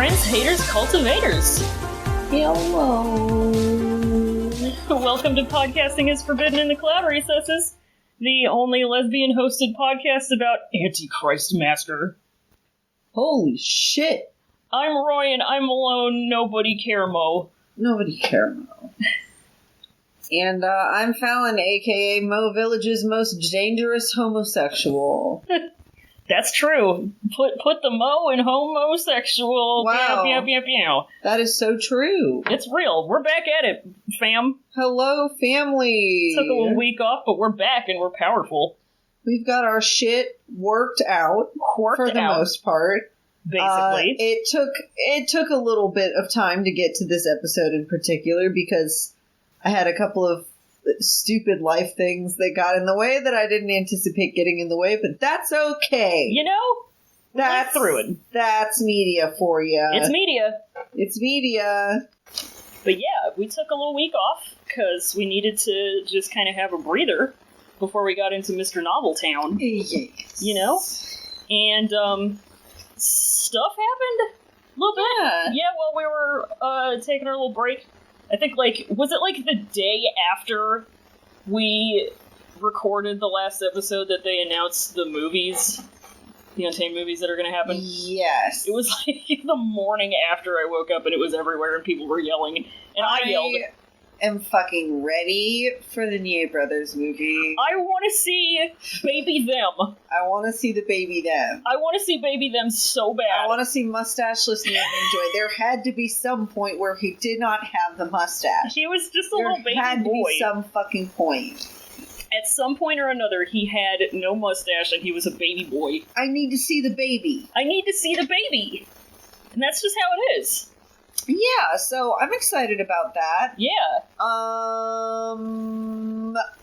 friends, haters, cultivators. Hello. Welcome to Podcasting is Forbidden in the Cloud Recesses, the only lesbian-hosted podcast about Antichrist Master. Holy shit. I'm Roy, and I'm alone. Nobody care, Mo. Nobody care, Mo. And I'm Fallon, a.k.a. Mo Village's most dangerous homosexual. That's true. Put the Mo in homosexual. Wow. Meow. That is so true. It's real. We're back at it, fam. Hello, family. Took a little week off, but we're back and we're powerful. We've got our shit worked out for the most part. Basically. It took a little bit of time to get to this episode in particular because I had a couple of stupid life things that got in the way that I didn't anticipate getting in the way, but that's okay. You know? That's through it. That's media for you. It's media. It's media. But yeah, we took a little week off because we needed to just kind of have a breather before we got into Mr. Novel Town. Yes. You know? And, stuff happened a little bit. Yeah, while we were, taking our little break. I think, was it, the day after we recorded the last episode that they announced the movies, the Untamed movies that are going to happen? Yes. It was, the morning after I woke up and it was everywhere and people were yelling, and I yelled. I'm fucking ready for the Nye Brothers movie. I want to see Baby Them. I want to see the Baby Them. I want to see Baby Them so bad. I want to see Mustacheless Ninja. There had to be some point where he did not have the mustache. He was just a little baby boy. There had to be some fucking point. At some point or another, he had no mustache and he was a baby boy. I need to see the baby. I need to see the baby. And that's just how it is. Yeah, so I'm excited about that. Yeah.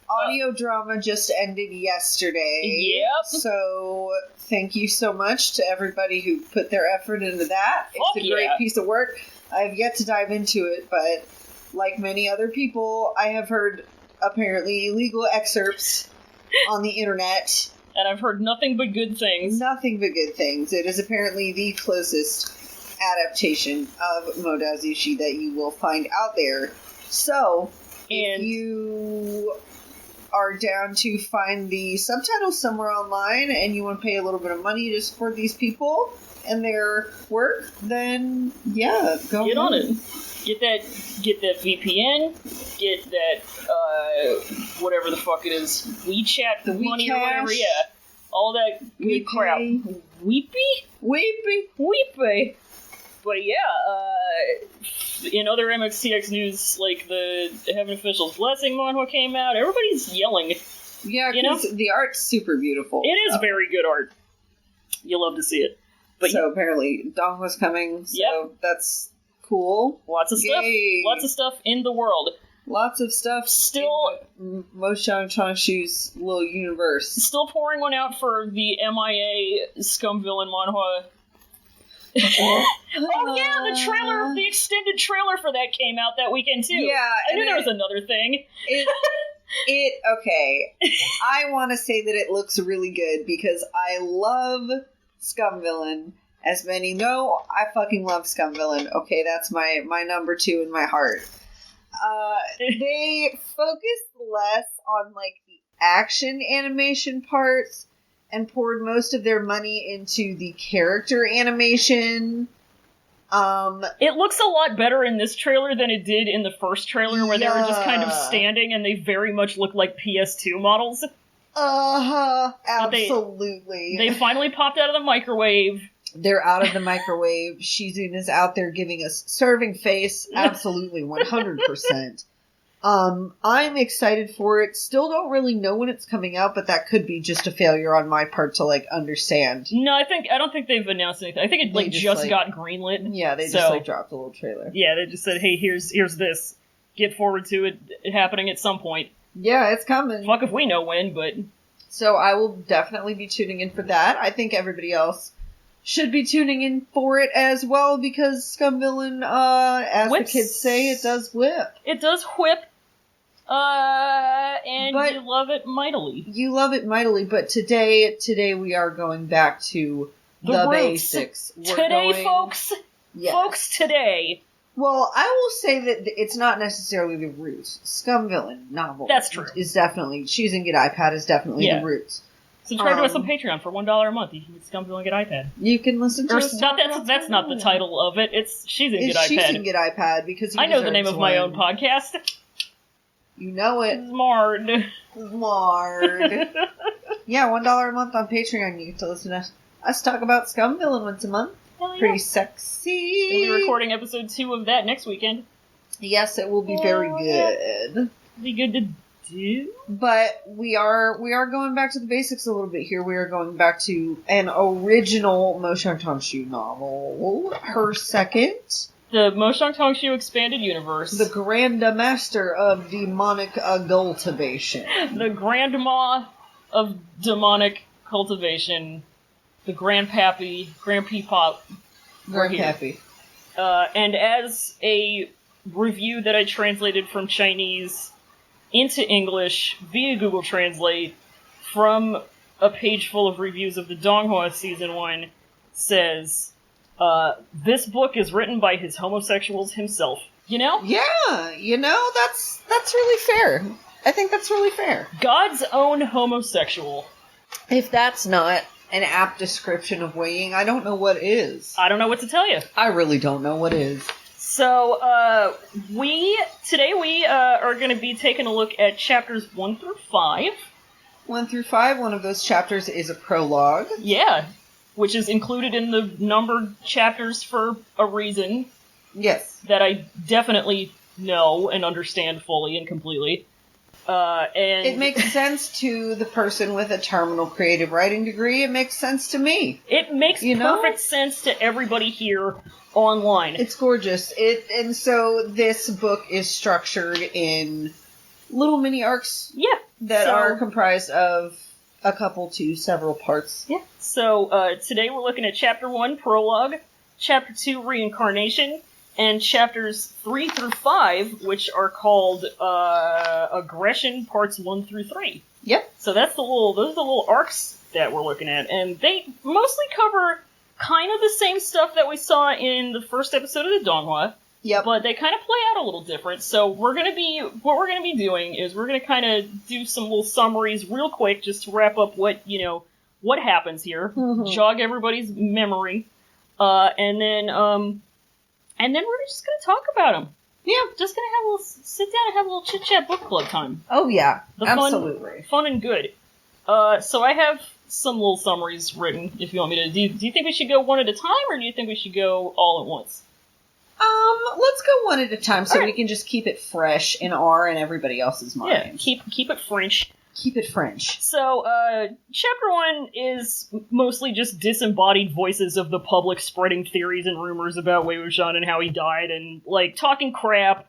Audio drama just ended yesterday. Yep. So thank you so much to everybody who put their effort into that. It's a great piece of work. I've yet to dive into it, but like many other people, I have heard apparently illegal excerpts on the internet. And I've heard nothing but good things. Nothing but good things. It is apparently the closest adaptation of Modazushi that you will find out there. So, if you are down to find the subtitles somewhere online and you want to pay a little bit of money to support these people and their work, then yeah, get on it. Get that VPN, get that whatever the fuck it is, WeChat, the money or whatever, yeah. All that good crap. Weepy. But yeah, in other MXTX news, the Heaven Official's Blessing manhwa came out. Everybody's yelling. Yeah, because the art's super beautiful. It is very good art. You love to see it. But so apparently Donghwa's coming, so that's cool. Lots of stuff. Lots of stuff in the world. Lots of stuff still in Mo Xuanyu's little universe. Still pouring one out for the MIA Scum Villain manhwa. Oh yeah, the extended trailer for that came out that weekend too. Yeah, I knew there was another thing. Okay. I want to say that it looks really good because I love Scum Villain. As many know, I fucking love Scum Villain. Okay, that's my number 2 in my heart. They focused less on the action animation parts and poured most of their money into the character animation. It looks a lot better in this trailer than it did in the first trailer, where they were just kind of standing and they very much look like PS2 models. Absolutely. They finally popped out of the microwave. They're out of the microwave. Shizuna's out there giving us serving face. Absolutely, 100%. I'm excited for it. Still don't really know when it's coming out, but that could be just a failure on my part to understand. No, I don't think they've announced anything. I think it just got greenlit. Yeah, they just dropped a little trailer. Yeah, they just said, "Hey, here's this. Get forward to it happening at some point." Yeah, it's coming. Fuck if we know when, but so I will definitely be tuning in for that. I think everybody else should be tuning in for it as well because Scum Villain, as the kids say, it does whip. It does whip. And you love it mightily. You love it mightily, but today we are going back to the basics. Folks, Yes. Folks today... Well, I will say that it's not necessarily the roots. Scum Villain novel. That's true. Is definitely... Cheese and Get iPad is definitely the roots. Subscribe to us on Patreon for $1 a month. You can get Scum Villain Get iPad. You can listen to us. That's not the title of it. It's Cheese and Get iPad. Cheese and Get iPad because I know the name of my own podcast. You know it. Smart. Yeah, $1 a month on Patreon. You get to listen to us talk about Scum Villain once a month. Hell yeah. Pretty sexy. We'll be recording episode 2 of that next weekend. Yes, it will be very good. Be good to do. But we are going back to the basics a little bit here. We are going back to an original Mo Xuanyu novel. Her second. The Mo Xuanyu Expanded Universe. The Grandmaster of Demonic Cultivation. The Grandma of Demonic Cultivation. The Grandpappy. Grandpeepop. Grandpappy. And as a review that I translated from Chinese into English via Google Translate from a page full of reviews of the Donghua Season 1 says, this book is written by his homosexuals himself. You know? Yeah, that's really fair. I think that's really fair. God's own homosexual. If that's not an apt description of Wei Ying, I don't know what is. I don't know what to tell you. I really don't know what is. So, today we are going to be taking a look at chapters 1 through 5. 1 through 5, one of those chapters is a prologue. Yeah, which is included in the numbered chapters for a reason. Yes. That I definitely know and understand fully and completely. And it makes sense to the person with a terminal creative writing degree. It makes sense to me. It makes perfect sense to everybody here online. It's gorgeous. And so this book is structured in little mini arcs. Yeah. That are comprised of a couple to several parts. Yeah. So today we're looking at Chapter 1, Prologue, Chapter 2, Reincarnation, and Chapters 3 through 5, which are called Aggression Parts 1 through 3. Yep. So those are the little arcs that we're looking at, and they mostly cover kind of the same stuff that we saw in the first episode of the Donghua. Yep. But they kind of play out a little different. So what we're gonna be doing is we're gonna kind of do some little summaries real quick just to wrap up what happens here, jog everybody's memory, and then we're just gonna talk about them. Yeah, just gonna have a little sit down and have a little chit chat book club time. Oh yeah, absolutely fun and good. So I have some little summaries written. If you want me to, do you think we should go one at a time, or do you think we should go all at once? Let's go one at a time so we can just keep it fresh in our and everybody else's minds. Yeah, keep it French. Keep it French. So, Chapter 1 is mostly just disembodied voices of the public spreading theories and rumors about Wei Wuxian and how he died, and, talking crap,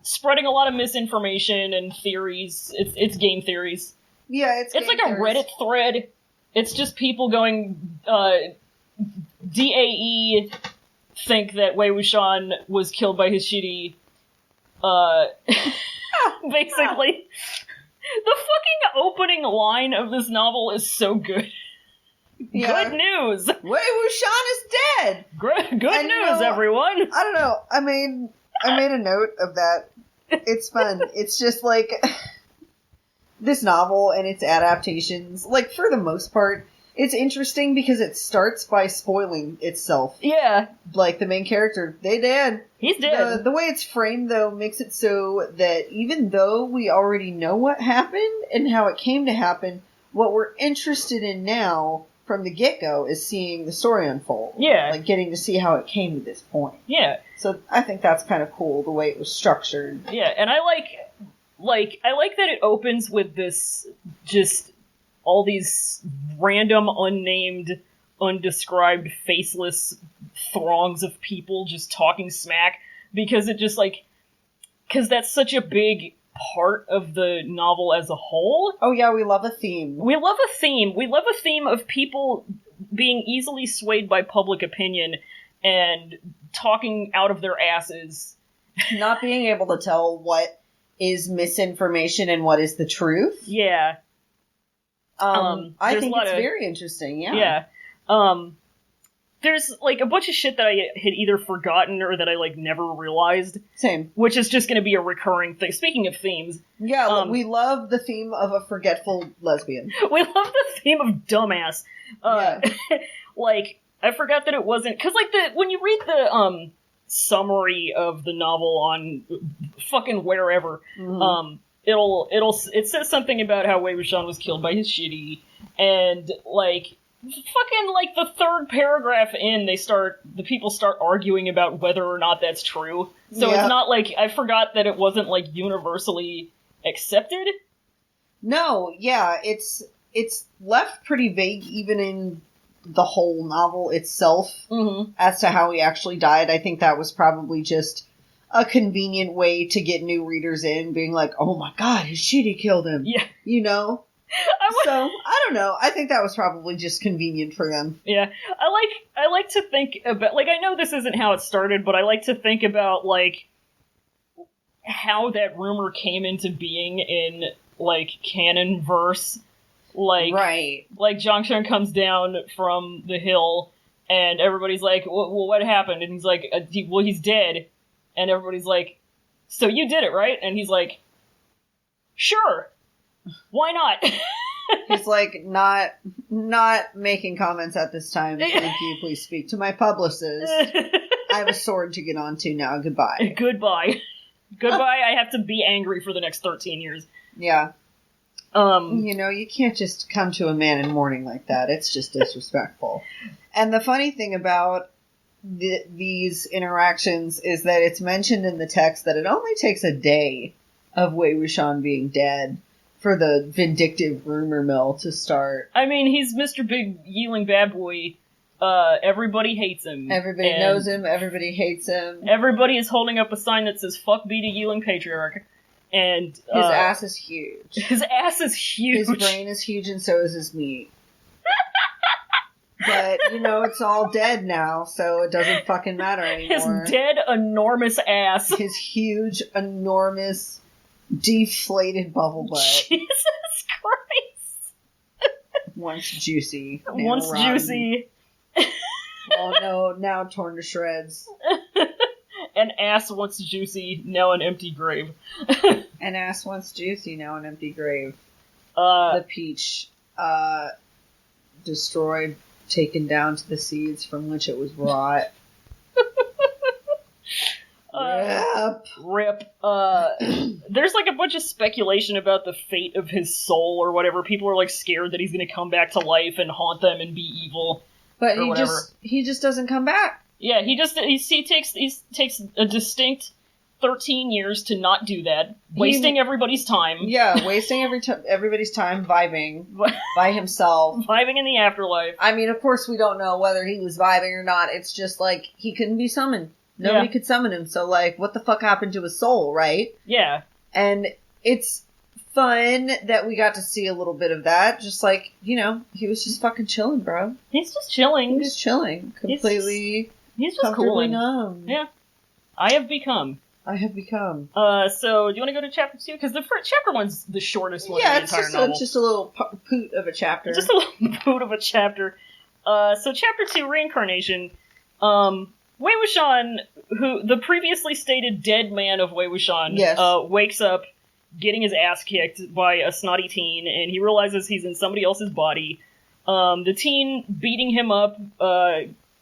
spreading a lot of misinformation and theories. It's game theories. Yeah, it's like a Reddit thread. It's just people going, DAE think that Wei Wuxian was killed by his shitty, basically. The fucking opening line of this novel is so good. Yeah. Good news! Wei Wuxian is dead! Good news, everyone! I don't know. I made a note of that. It's fun. It's just this novel and its adaptations, for the most part, it's interesting because it starts by spoiling itself. Yeah. The main character, they dead. He's dead. The way it's framed, though, makes it so that even though we already know what happened and how it came to happen, what we're interested in now, from the get-go, is seeing the story unfold. Yeah. Getting to see how it came to this point. Yeah. So I think that's kind of cool, the way it was structured. Yeah, and I like that it opens with this, just all these random, unnamed, undescribed, faceless throngs of people just talking smack, because it just, because that's such a big part of the novel as a whole. Oh yeah, we love a theme. We love a theme of people being easily swayed by public opinion and talking out of their asses. Not being able to tell what is misinformation and what is the truth. Yeah. I think it's very interesting, yeah. Yeah. there's, like, a bunch of shit that I had either forgotten or that I, like, never realized. Same. Which is just gonna be a recurring thing. Speaking of themes. Yeah, we love the theme of a forgetful lesbian. We love the theme of dumbass. Like, I forgot that it wasn't... Because, like, when you read the, summary of the novel on fucking wherever, it says something about how Wei Wuxian was killed by his shitty, and, like... Fucking, like, the third paragraph in, the people start arguing about whether or not that's true. So It's not like, I forgot that it wasn't, like, universally accepted. No, yeah, it's left pretty vague even in the whole novel itself as to how he actually died. I think that was probably just a convenient way to get new readers in, being like, oh my god, his shitty killed him. Yeah. You know? So, I don't know. I think that was probably just convenient for them. Yeah. I like to think about, like, I know this isn't how it started, but I like to think about, like, how that rumor came into being in, like, canon verse. Like, right. Like, Guangshan comes down from the hill, and everybody's like, well, what happened? And he's like, well, he's dead. And everybody's like, so you did it, right? And he's like, sure. Why not? He's like, not making comments at this time. Thank you. Please speak to my publicist. I have a sword to get onto now. Goodbye. Goodbye. I have to be angry for the next 13 years. Yeah. You know, you can't just come to a man in mourning like that. It's just disrespectful. And the funny thing about these interactions is that it's mentioned in the text that it only takes a day of Wei Wuxian being dead for the vindictive rumor mill to start. I mean, he's Mr. Big Yeeling Bad Boy. Everybody hates him. Everybody knows him. Everybody hates him. Everybody is holding up a sign that says, fuck be to Yeeling Patriarch. And his ass is huge. His ass is huge. His brain is huge and so is his meat. But, you know, it's all dead now, so it doesn't fucking matter anymore. His dead, enormous ass. His huge, enormous, deflated bubble butt. Jesus Christ. Once juicy. Once rotten. Juicy. Oh no, now torn to shreds. An ass once juicy, now an empty grave. An ass once juicy, now an empty grave. The peach, destroyed, taken down to the seeds from which it was wrought. Rip. There's like a bunch of speculation about the fate of his soul or whatever. People are like scared that he's gonna come back to life and haunt them and be evil. But he just doesn't come back. Yeah, he takes a distinct 13 years to not do that, wasting everybody's time. Yeah, wasting everybody's time vibing by himself. Vibing in the afterlife. I mean, of course we don't know whether he was vibing or not. It's just like, he couldn't be summoned. Nobody could summon him, so like, what the fuck happened to his soul, right? Yeah. And it's fun that we got to see a little bit of that. Just like, you know, he was just fucking chilling, bro. He's just chilling. He's just chilling. Completely. He's just cooling. Numb. Yeah. I have become. So, do you want to go to chapter 2? Because the chapter 1's the shortest one in the entire novel. It's just a little poot of a chapter. Just a little poot of a chapter. So chapter 2, Reincarnation. Wei Wuxian, who, the previously stated dead man of Wei Wuxian, wakes up getting his ass kicked by a snotty teen, and he realizes he's in somebody else's body. The teen beating him up,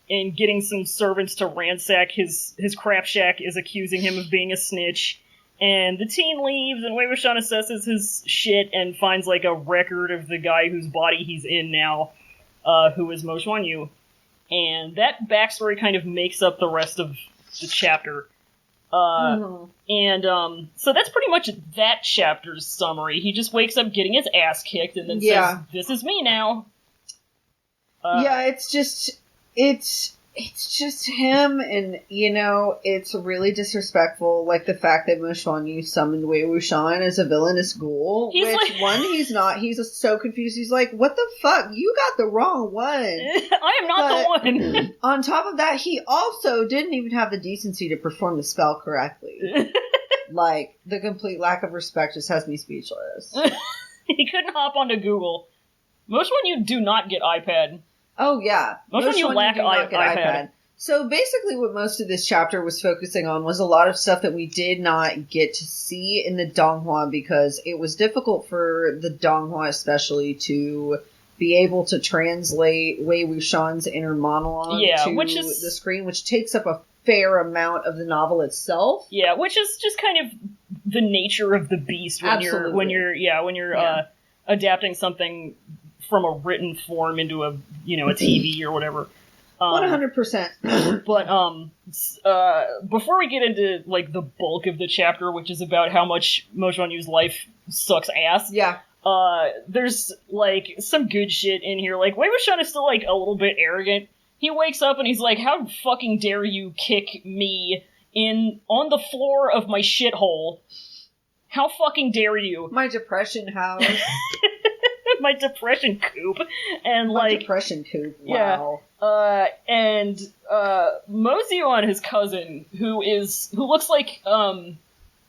and getting some servants to ransack his crap shack is accusing him of being a snitch. And the teen leaves, and Wei Wuxian assesses his shit and finds, like, a record of the guy whose body he's in now, who is Mo Xuanyu. And that backstory kind of makes up the rest of the chapter. And, so that's pretty much that chapter's summary. He just wakes up getting his ass kicked and then says, this is me now. It's just him, and, you know, it's really disrespectful, like, the fact that Mo Xuanyu summoned Wei Wuxian as a villainous ghoul, he's not, he's so confused, he's like, what the fuck, you got the wrong one. I am not the one. On top of that, he also didn't even have the decency to perform the spell correctly. Like, the complete lack of respect just has me speechless. He couldn't hop onto Google. Mo Xuanyu do not get iPad. Oh, yeah. Mo Xuanyu lack iPad. So basically what most of this chapter was focusing on was a lot of stuff that we did not get to see in the Donghua because it was difficult for the Donghua especially to be able to translate Wei Wuxian's inner monologue to the screen, which takes up a fair amount of the novel itself. Yeah, which is just kind of the nature of the beast when you're adapting something from a written form into a TV or whatever. 100%. But before we get into like the bulk of the chapter, which is about how much Mo Xuanyu's life sucks ass. Yeah. There's like some good shit in here. Like Wei Wuxian is still like a little bit arrogant. He wakes up and he's like, "How fucking dare you kick me on the floor of my shithole? How fucking dare you? My depression house." My depression coop. And my depression coop. Wow. Yeah. And Mo Xuanyu, his cousin, who looks like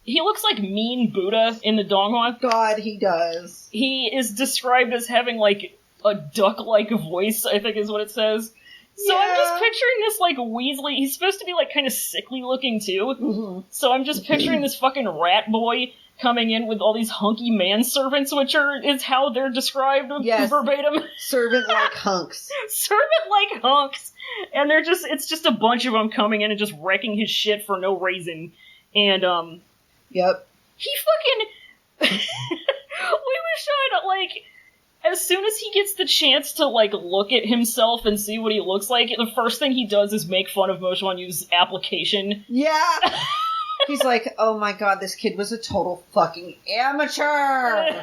he looks like Mean Buddha in the Donghua. God, he does. He is described as having like a duck-like voice, I think is what it says. So I'm just picturing this, like, Weasley. He's supposed to be, like, kind of sickly looking, too. Mm-hmm. So I'm just picturing this fucking rat boy coming in with all these hunky manservants, which is how they're described verbatim. Servant-like hunks. Servant-like hunks. And it's just a bunch of them coming in and just wrecking his shit for no reason. And, Yep. He fucking... We were trying to, like... As soon as he gets the chance to, like, look at himself and see what he looks like, the first thing he does is make fun of Mo Xuanyu's application. Yeah! He's like, oh my god, this kid was a total fucking amateur!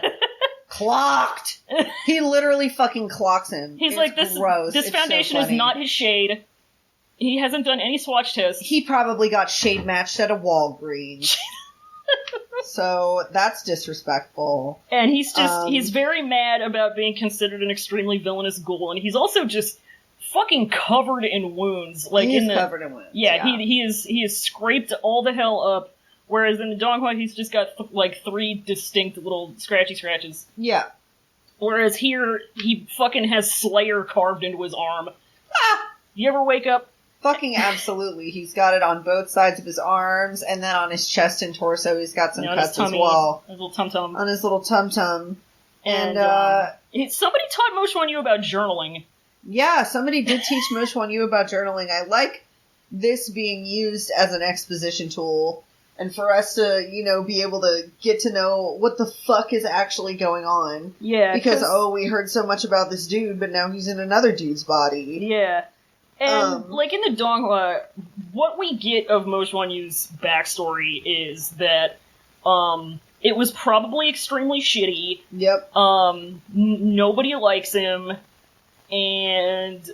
Clocked! He literally fucking clocks him. He's like, this foundation is not his shade. He hasn't done any swatch tests. He probably got shade matched at a Walgreens. So that's disrespectful. And he's very mad about being considered an extremely villainous ghoul, and he's also just fucking covered in wounds. Like he's covered in wounds. Yeah, he is scraped all the hell up, whereas in the Donghua he's just got like 3 distinct little scratchy scratches. Yeah. Whereas here, he fucking has Slayer carved into his arm. Ah! You ever wake up? Fucking absolutely. He's got it on both sides of his arms, and then on his chest and torso he's got some cuts as well. His little tum-tum. On his little tum-tum. And somebody taught Mo Xuanyu about journaling. Yeah, somebody did teach Mo Xuanyu about journaling. I like this being used as an exposition tool, and for us to, be able to get to know what the fuck is actually going on. Yeah. Because, we heard so much about this dude, but now he's in another dude's body. Yeah. And, like, in the Donghua, what we get of Mo Xuanyu's backstory is that, it was probably extremely shitty. Yep. Nobody likes him, and,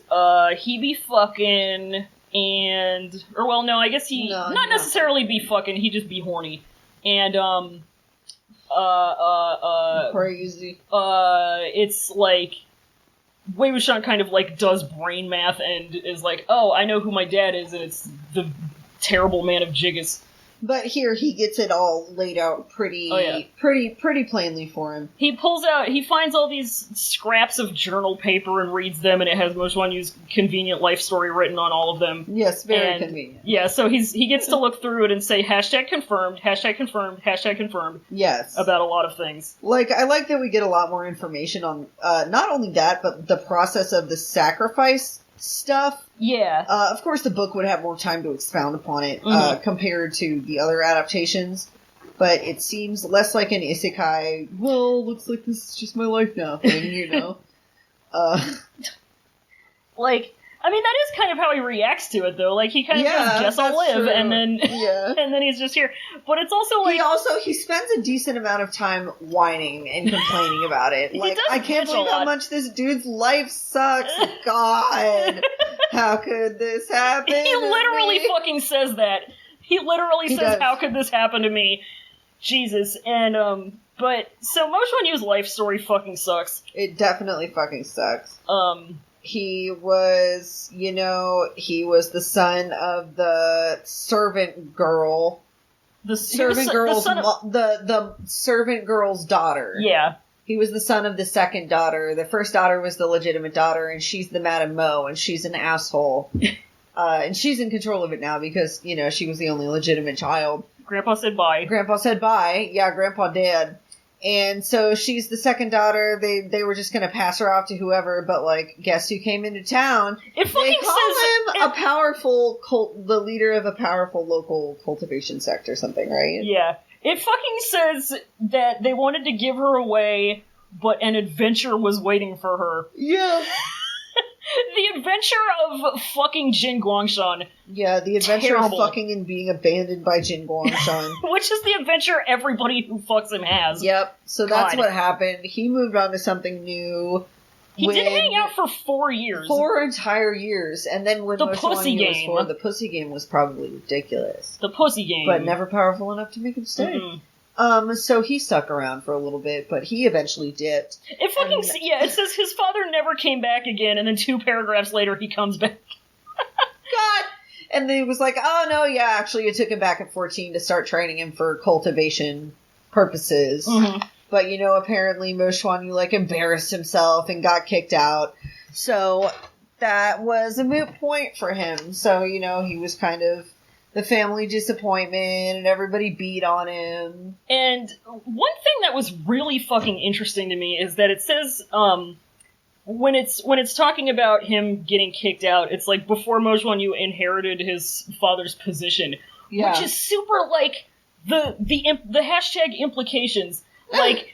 he be fucking, I guess he, not necessarily be fucking, he just be horny. And, crazy. It's like, Wei Wuxian kind of, like, does brain math and is like, oh, I know who my dad is, and it's the terrible man of Jiggis. But here he gets it all laid out pretty plainly for him. He finds all these scraps of journal paper and reads them, and it has Mo Xuanyu's convenient life story written on all of them. Yes, very convenient. Yeah, so he gets to look through it and say #confirmed, #confirmed, yes, about a lot of things. Like, I like that we get a lot more information on, not only that, but the process of the sacrifice stuff. Yeah. Of course, the book would have more time to expound upon it compared to the other adaptations, but it seems less like an isekai, well, looks like this is just my life now thing, Like, I mean, that is kind of how he reacts to it, though. Like, he kind of goes, guess I'll live, true. and then and then he's just here. But it's also like... He spends a decent amount of time whining and complaining about it. Like, I can't believe how much this dude's life sucks. God, how could this happen? He literally fucking says that. He literally says, how could this happen to me? Jesus. And, but, so Mo Xuanyu's life story fucking sucks. It definitely fucking sucks. He was the son of the servant girl. The servant girl's daughter. Yeah. He was the son of the second daughter. The first daughter was the legitimate daughter, and she's the Madame Mo, and she's an asshole. And she's in control of it now because, you know, she was the only legitimate child. Grandpa said bye. Grandpa said bye. Yeah, Grandpa did. And so she's the second daughter. They were just going to pass her off to whoever, but, like, guess who came into town? It fucking they call him a powerful the leader of a powerful local cultivation sect or something, right? Yeah. It fucking says that they wanted to give her away, but an adventure was waiting for her. Yeah. The adventure of fucking Jin Guangshan. Yeah, the adventure of fucking and being abandoned by Jin Guangshan. Which is the adventure everybody who fucks him has. Yep, so that's what happened. He moved on to something new. He did hang out for 4 years. 4 entire years. And then when the Mo pussy Xuanyu game. was 4, the pussy game was probably ridiculous. The pussy game. But never powerful enough to make him stay. Mm-hmm. So he stuck around for a little bit, but he eventually dipped. It fucking, it says his father never came back again, and then 2 paragraphs later he comes back. God! And then he was like, oh no, yeah, actually it took him back at 14 to start training him for cultivation purposes. Mm-hmm. But, you know, apparently Mo Xuanyu, like, embarrassed himself and got kicked out. So that was a moot point for him. So, you know, he was kind of the family disappointment, and everybody beat on him. And one thing that was really fucking interesting to me is that it says, when it's talking about him getting kicked out, it's like before Mo Xuanyu inherited his father's position, which is super like the hashtag implications, like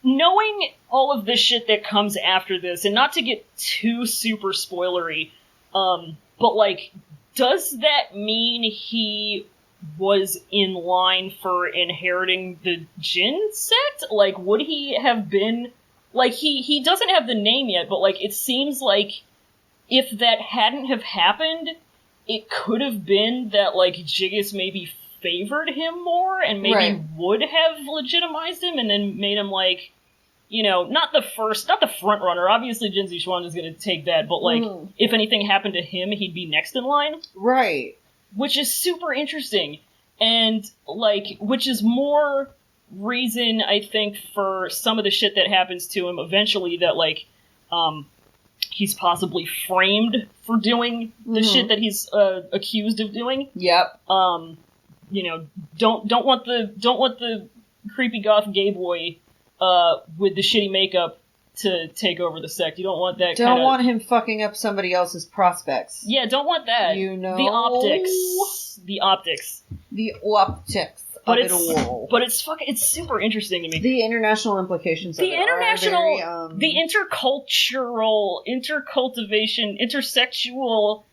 knowing all of the shit that comes after this, and not to get too super spoilery, but like, does that mean he was in line for inheriting the Jin sect? Like, would he have been... Like, he doesn't have the name yet, but, like, it seems like if that hadn't have happened, it could have been that, like, Jiggis maybe favored him more, and maybe would have legitimized him, and then made him, like, you know, not the front runner. Obviously, Jin Zixuan is going to take that, but, like, if anything happened to him, he'd be next in line. Right. Which is super interesting. And, like, which is more reason, I think, for some of the shit that happens to him eventually that, like, he's possibly framed for doing the shit that he's accused of doing. Yep. You know, don't want the creepy goth gay boy with the shitty makeup to take over the sect. You don't want that. Don't want him fucking up somebody else's prospects. Yeah, don't want that. You know, the optics. But it's super interesting to me. The international implications of it are very, the intercultural, intercultivation, intersexual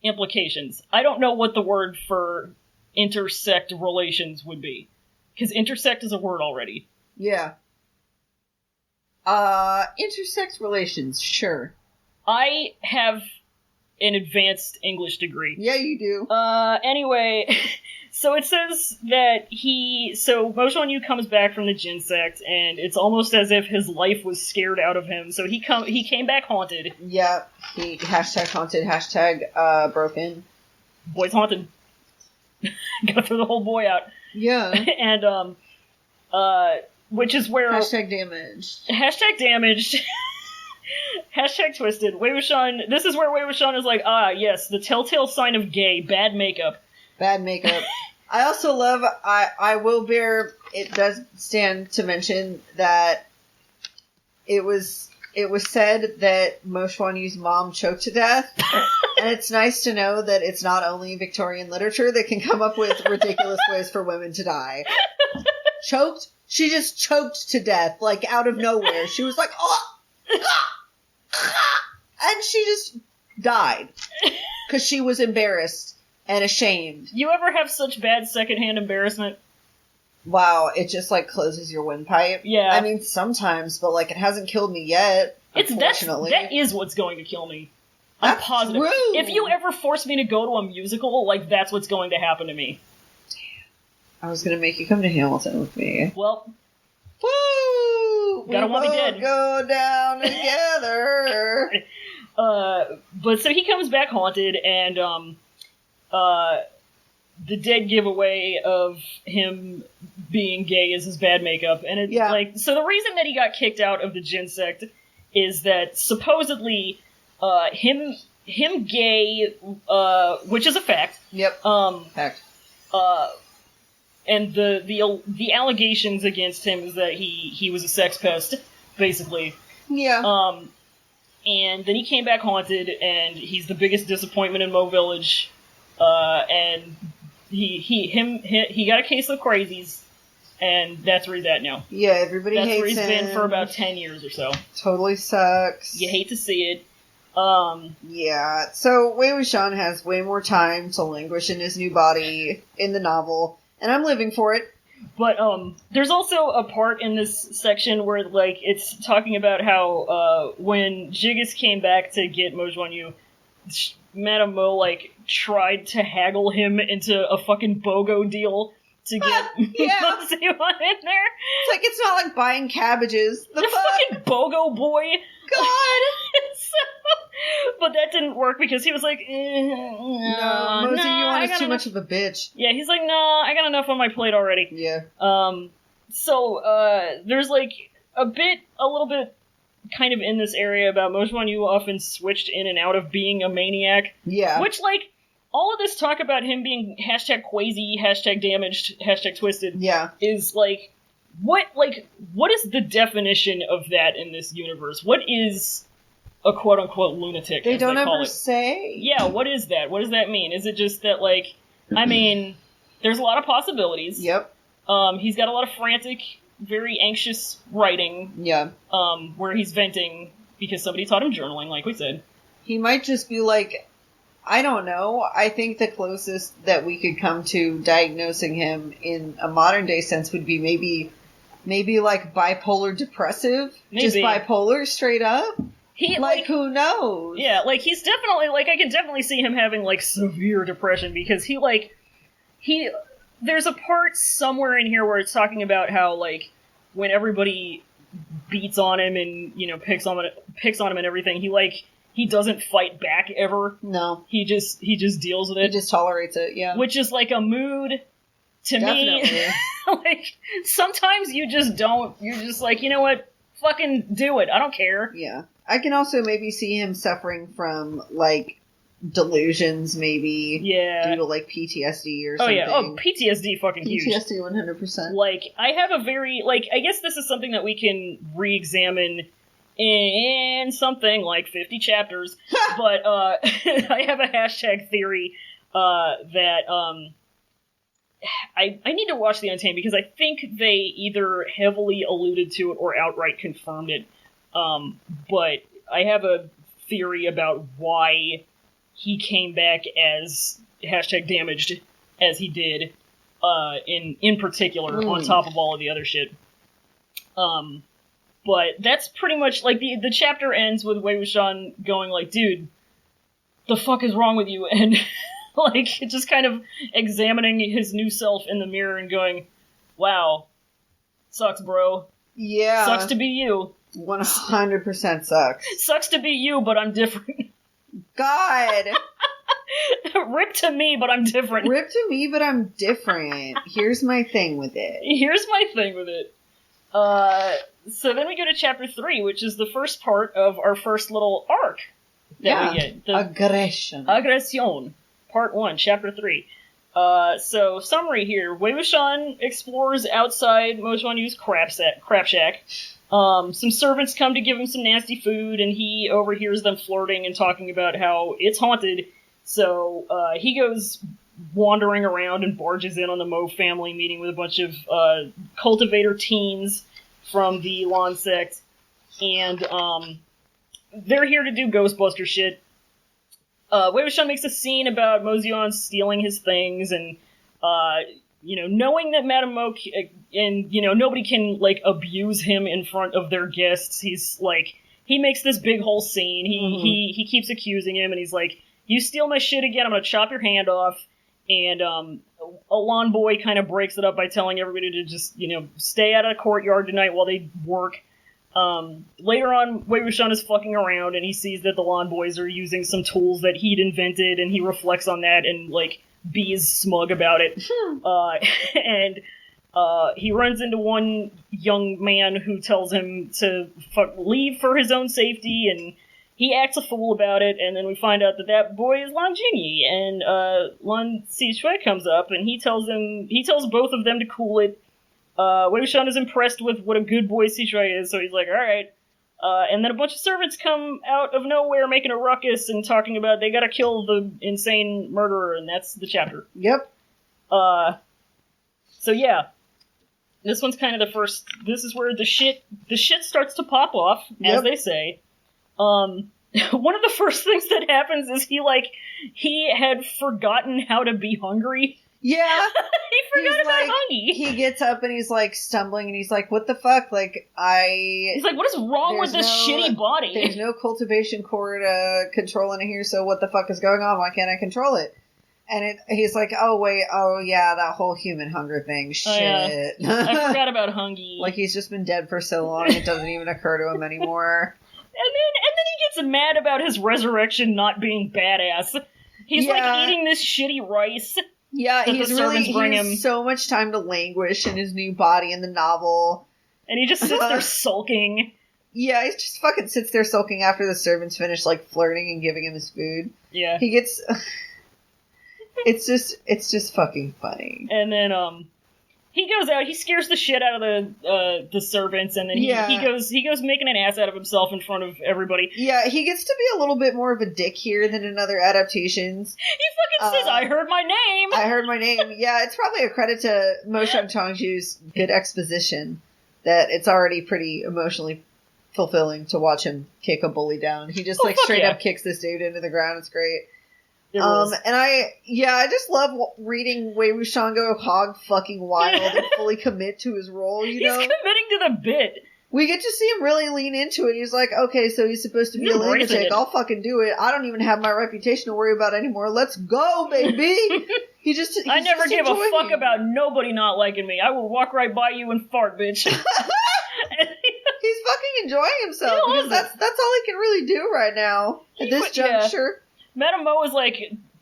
implications. I don't know what the word for intersect relations would be. Because intersect is a word already. Yeah. Intersex relations, sure. I have an advanced English degree. Yeah, you do. Anyway... So it says that Mo Xuanyu comes back from the Jin sect, and it's almost as if his life was scared out of him, so he came back haunted. Yeah, he #haunted, #broken. Boy's haunted. Gotta throw the whole boy out. Yeah. And, which is where... #damaged. #damaged. #twisted. Wei Wuxian, this is where Wei Wuxian is like, yes, the telltale sign of gay, bad makeup. Bad makeup. I also love, I will bear, it does stand to mention that it was said that Mo Xuanyu's mom choked to death, and it's nice to know that it's not only Victorian literature that can come up with ridiculous ways for women to die. Choked? She just choked to death, like, out of nowhere. She was like, and she just died. Because she was embarrassed. And ashamed. You ever have such bad secondhand embarrassment? Wow, it just, like, closes your windpipe. Yeah. I mean, sometimes, but, like, it hasn't killed me yet, unfortunately. That is what's going to kill me. I'm positive. True. If you ever force me to go to a musical, like, that's what's going to happen to me. Damn. I was gonna make you come to Hamilton with me. Well. Woo! Gotta want me dead. Go down together! But so he comes back haunted, and, the dead giveaway of him being gay is his bad makeup. And it's like, so the reason that he got kicked out of the Jin Sect is that supposedly, him gay, which is a fact. Yep. Fact. And the allegations against him is that he was a sex pest, basically. Yeah. And then he came back haunted, and he's the biggest disappointment in Mo Village. And he got a case of crazies, and that's where he's at now. Yeah, everybody hates him. That's where he's been for about 10 years or so. Totally sucks. You hate to see it. Yeah, so Wei Wuxian has way more time to languish in his new body in the novel, and I'm living for it. But, there's also a part in this section where, like, it's talking about how, when Jiggis came back to get Mo Xuanyu, Madame Mo, like, tried to haggle him into a fucking BOGO deal to get Mo Xuanyu in there. It's like, it's not like buying cabbages. The fucking BOGO boy. God! But that didn't work because he was like, no, Mosey, you want is too much of a bitch. Yeah, he's like, no, I got enough on my plate already. Yeah. So, there's like a little bit kind of in this area about Mo Xuanyu often switched in and out of being a maniac. Yeah. Which, like, all of this talk about him being #quasi, #damaged, #twisted. Yeah. Is like, what is the definition of that in this universe? What is a quote-unquote lunatic, They as don't they call ever it? say. Yeah, what is that? What does that mean? Is it just that, like, I mean, there's a lot of possibilities. Yep. He's got a lot of frantic, very anxious writing. Yeah. Where he's venting because somebody taught him journaling, like we said. He might just be like, I don't know. I think the closest that we could come to diagnosing him in a modern day sense would be maybe like bipolar depressive. Maybe. Just bipolar straight up. Who knows? Yeah, like, he's definitely, like, I can definitely see him having, like, severe depression, because there's a part somewhere in here where it's talking about how, like, when everybody beats on him and, you know, picks on him and everything, he doesn't fight back ever. No. He just deals with it. He just tolerates it, yeah. Which is, like, a mood, to Definitely. me. Like, sometimes you just don't, you're just like, you know what, fucking do it, I don't care. Yeah. I can also maybe see him suffering from, like, delusions, maybe. Yeah. Due to, like, PTSD or Oh, something. yeah. Oh, PTSD fucking huge. PTSD 100%. Like, I have a very, like, I guess this is something that we can re-examine in something like 50 chapters, but, I have a #theory, that, I need to watch The Untamed because I think they either heavily alluded to it or outright confirmed it. But I have a theory about why he came back as #damaged as he did, in particular, on top of all of the other shit. But that's pretty much, like, the chapter ends with Wei Wuxian going like, dude, the fuck is wrong with you? And, like, just kind of examining his new self in the mirror and going, wow, sucks, bro. Yeah. Sucks to be you. 100% sucks. Sucks to be you, but I'm different. God! Rip to me, but I'm different. Rip to me, but I'm different. Here's my thing with it. So then we go to chapter 3, which is the first part of our first little arc that we get. Aggression. Part 1, chapter 3. So, summary here. Wei Wuxian explores outside Mo Xuanyu's crap shack. Some servants come to give him some nasty food, and he overhears them flirting and talking about how it's haunted. So, he goes wandering around and barges in on the Mo family, meeting with a bunch of cultivator teens from the Lan Sect. And, they're here to do Ghostbuster shit. Wei Wuxian makes a scene about Mo Xuan stealing his things, and, knowing that Madame Mo, and, nobody can, like, abuse him in front of their guests, he's, like, he makes this big whole scene, he keeps accusing him, and he's like, you steal my shit again, I'm gonna chop your hand off, and, a lawn boy kind of breaks it up by telling everybody to just, stay out of the courtyard tonight while they work. Later on, Wei Wuxian is fucking around, and he sees that the lawn boys are using some tools that he'd invented, and he reflects on that and, like, bees smug about it. And he runs into one young man who tells him to leave for his own safety, and he acts a fool about it, and then we find out that boy is Lan Jinyi, and Lan Sishui comes up, and he tells both of them to cool it. Wei Wuxian is impressed with what a good boy Sishui is, so he's like, alright. And then a bunch of servants come out of nowhere making a ruckus and talking about they gotta kill the insane murderer, and that's the chapter. Yep. So yeah. This one's kind of the first, this is where the shit starts to pop off, as they say. One of the first things that happens is he had forgotten how to be hungry. Yeah. He forgot about hungry. He gets up and he's like stumbling and he's like, what the fuck? He's like, what is wrong with this shitty body? There's no cultivation cord controlling it here, so what the fuck is going on? Why can't I control it? And he's like, oh yeah, that whole human hunger thing. Shit. I forgot about hungry. Like he's just been dead for so long it doesn't even occur to him anymore. And then he gets mad about his resurrection not being badass. He's like eating this shitty rice. Yeah, he has so much time to languish in his new body in the novel. And he just sits there sulking. Yeah, he just fucking sits there sulking after the servants finish like flirting and giving him his food. Yeah. He gets it's just fucking funny. And then he goes out, he scares the shit out of the servants, and then he goes making an ass out of himself in front of everybody. Yeah, he gets to be a little bit more of a dick here than in other adaptations. He fucking says, I heard my name! I heard my name. Yeah, it's probably a credit to Mo Xuanyu's good exposition that it's already pretty emotionally fulfilling to watch him kick a bully down. He just straight up kicks this dude into the ground. It's great. And I just love reading Wei Wuxian go hog fucking wild and fully commit to his role, you know? He's committing to the bit. We get to see him really lean into it. He's like, okay, so he's supposed to be a lunatic. I'll fucking do it. I don't even have my reputation to worry about anymore. Let's go, baby! I never give a fuck about nobody not liking me. I will walk right by you and fart, bitch. He's fucking enjoying himself because that's all he can really do right now at this juncture. Madame Mo is,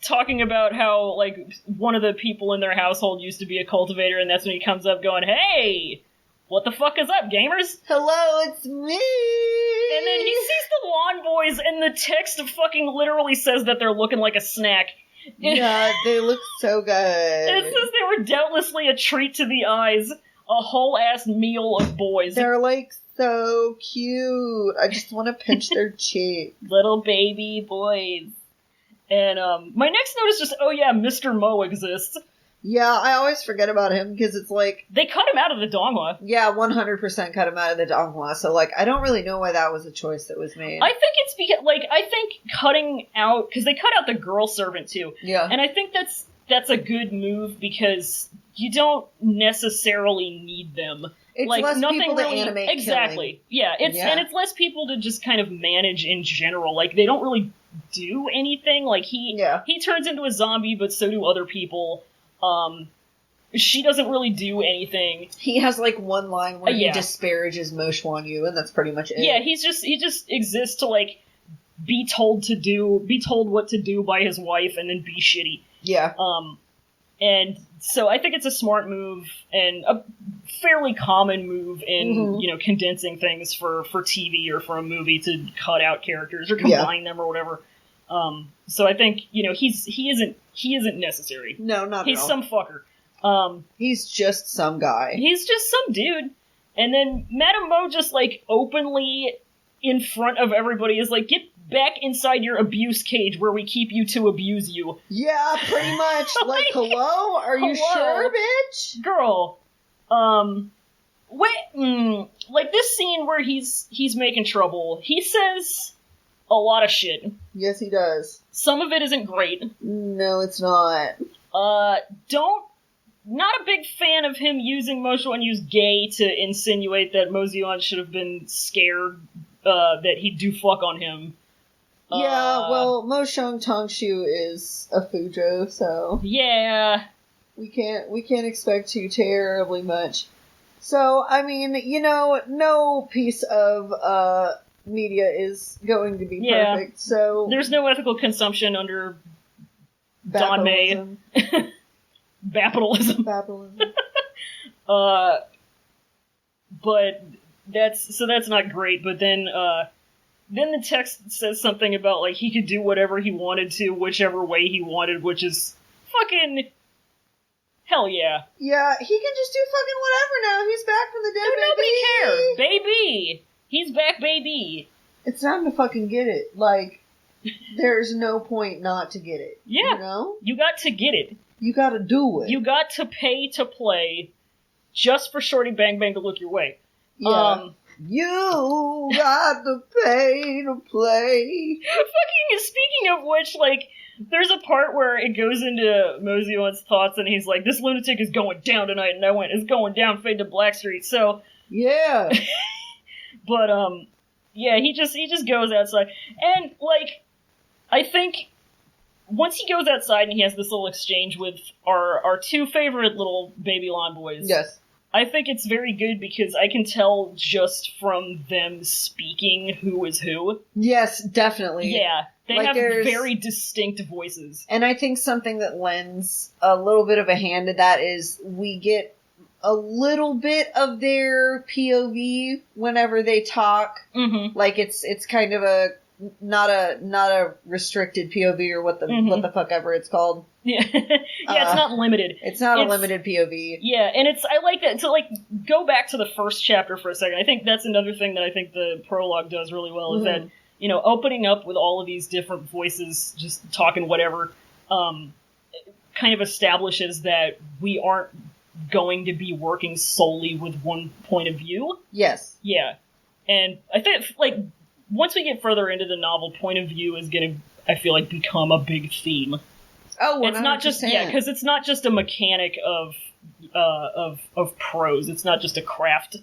talking about how, one of the people in their household used to be a cultivator, and that's when he comes up going, hey, what the fuck is up, gamers? Hello, it's me! And then he sees the lawn boys, and the text fucking literally says that they're looking like a snack. Yeah, they look so good. And it says they were doubtlessly a treat to the eyes. A whole-ass meal of boys. They're, so cute. I just want to pinch their cheek. Little baby boys. And my next note is just, oh yeah, Mr. Mo exists. Yeah, I always forget about him because it's they cut him out of the donghua. Yeah, 100% cut him out of the donghua. So I don't really know why that was a choice that was made. I think it's because I think cutting out, because they cut out the girl servant too. Yeah. And I think that's a good move because you don't necessarily need them. It's less nothing people really, to animate exactly. Killing. Yeah, and it's less people to just kind of manage in general. They don't really do anything. He turns into a zombie, but so do other people. She doesn't really do anything. He has one line where he disparages Mo Xuanyu, and that's pretty much it. Yeah, he just exists to be told what to do by his wife, and then be shitty. Yeah. And so I think it's a smart move and a fairly common move in, condensing things for TV or for a movie to cut out characters or combine them or whatever. So I think, he isn't necessary. No, not at all. He's some fucker. He's just some guy. He's just some dude. And then Madame Mo just, openly in front of everybody is get back inside your abuse cage where we keep you to abuse you. Yeah, pretty much. Hello? Are you sure, bitch? Girl. This scene where he's making trouble, he says a lot of shit. Yes, he does. Some of it isn't great. No, it's not. Not a big fan of him using Mo Xuanyu's gay to insinuate that Mo Xuan should have been scared that he'd do fuck on him. Yeah, well, Mo Xuanyu is a Fujo, so yeah, we can't expect too terribly much. So, I mean, no piece of media is going to be perfect. So there's no ethical consumption under Don May. Bapitalism. But that's not great. But then the text says something about, like, he could do whatever he wanted to, whichever way he wanted, which is fucking hell yeah. Yeah, he can just do fucking whatever now. He's back from the dead, Dude, baby. nobody cares. Baby! He's back, baby. It's time to fucking get it. Like, there's no point not to get it. Yeah. You know? You got to get it. You gotta do it. You got to pay to play just for Shorty Bang Bang to look your way. Yeah. You got to pay to play. Fucking, speaking of which, like, there's a part where it goes into Mo Xuan's thoughts, and he's like, this lunatic is going down tonight, and I went, it's going down, fade to Blackstreet, so... Yeah. But, yeah, he just goes outside, and, like, I think once he goes outside and he has this little exchange with our two favorite little baby lawn boys... Yes. I think it's very good because I can tell just from them speaking who is who. Yes, definitely. Yeah, they have very distinct voices. And I think something that lends a little bit of a hand to that is we get a little bit of their POV whenever they talk. Mm-hmm. Like it's kind of a not a restricted POV or what the fuck ever it's called. Yeah, it's not limited. It's not a limited POV. Yeah, and I like that. To, like, go back to the first chapter for a second. I think that's another thing that I think the prologue does really well, is that, you know, opening up with all of these different voices, just talking whatever, kind of establishes that we aren't going to be working solely with one point of view. Yes. Yeah. And I think, like, once we get further into the novel, point of view is going to, I feel like, become a big theme. Oh, 100%. It's not just because it's not just a mechanic of prose. It's not just a craft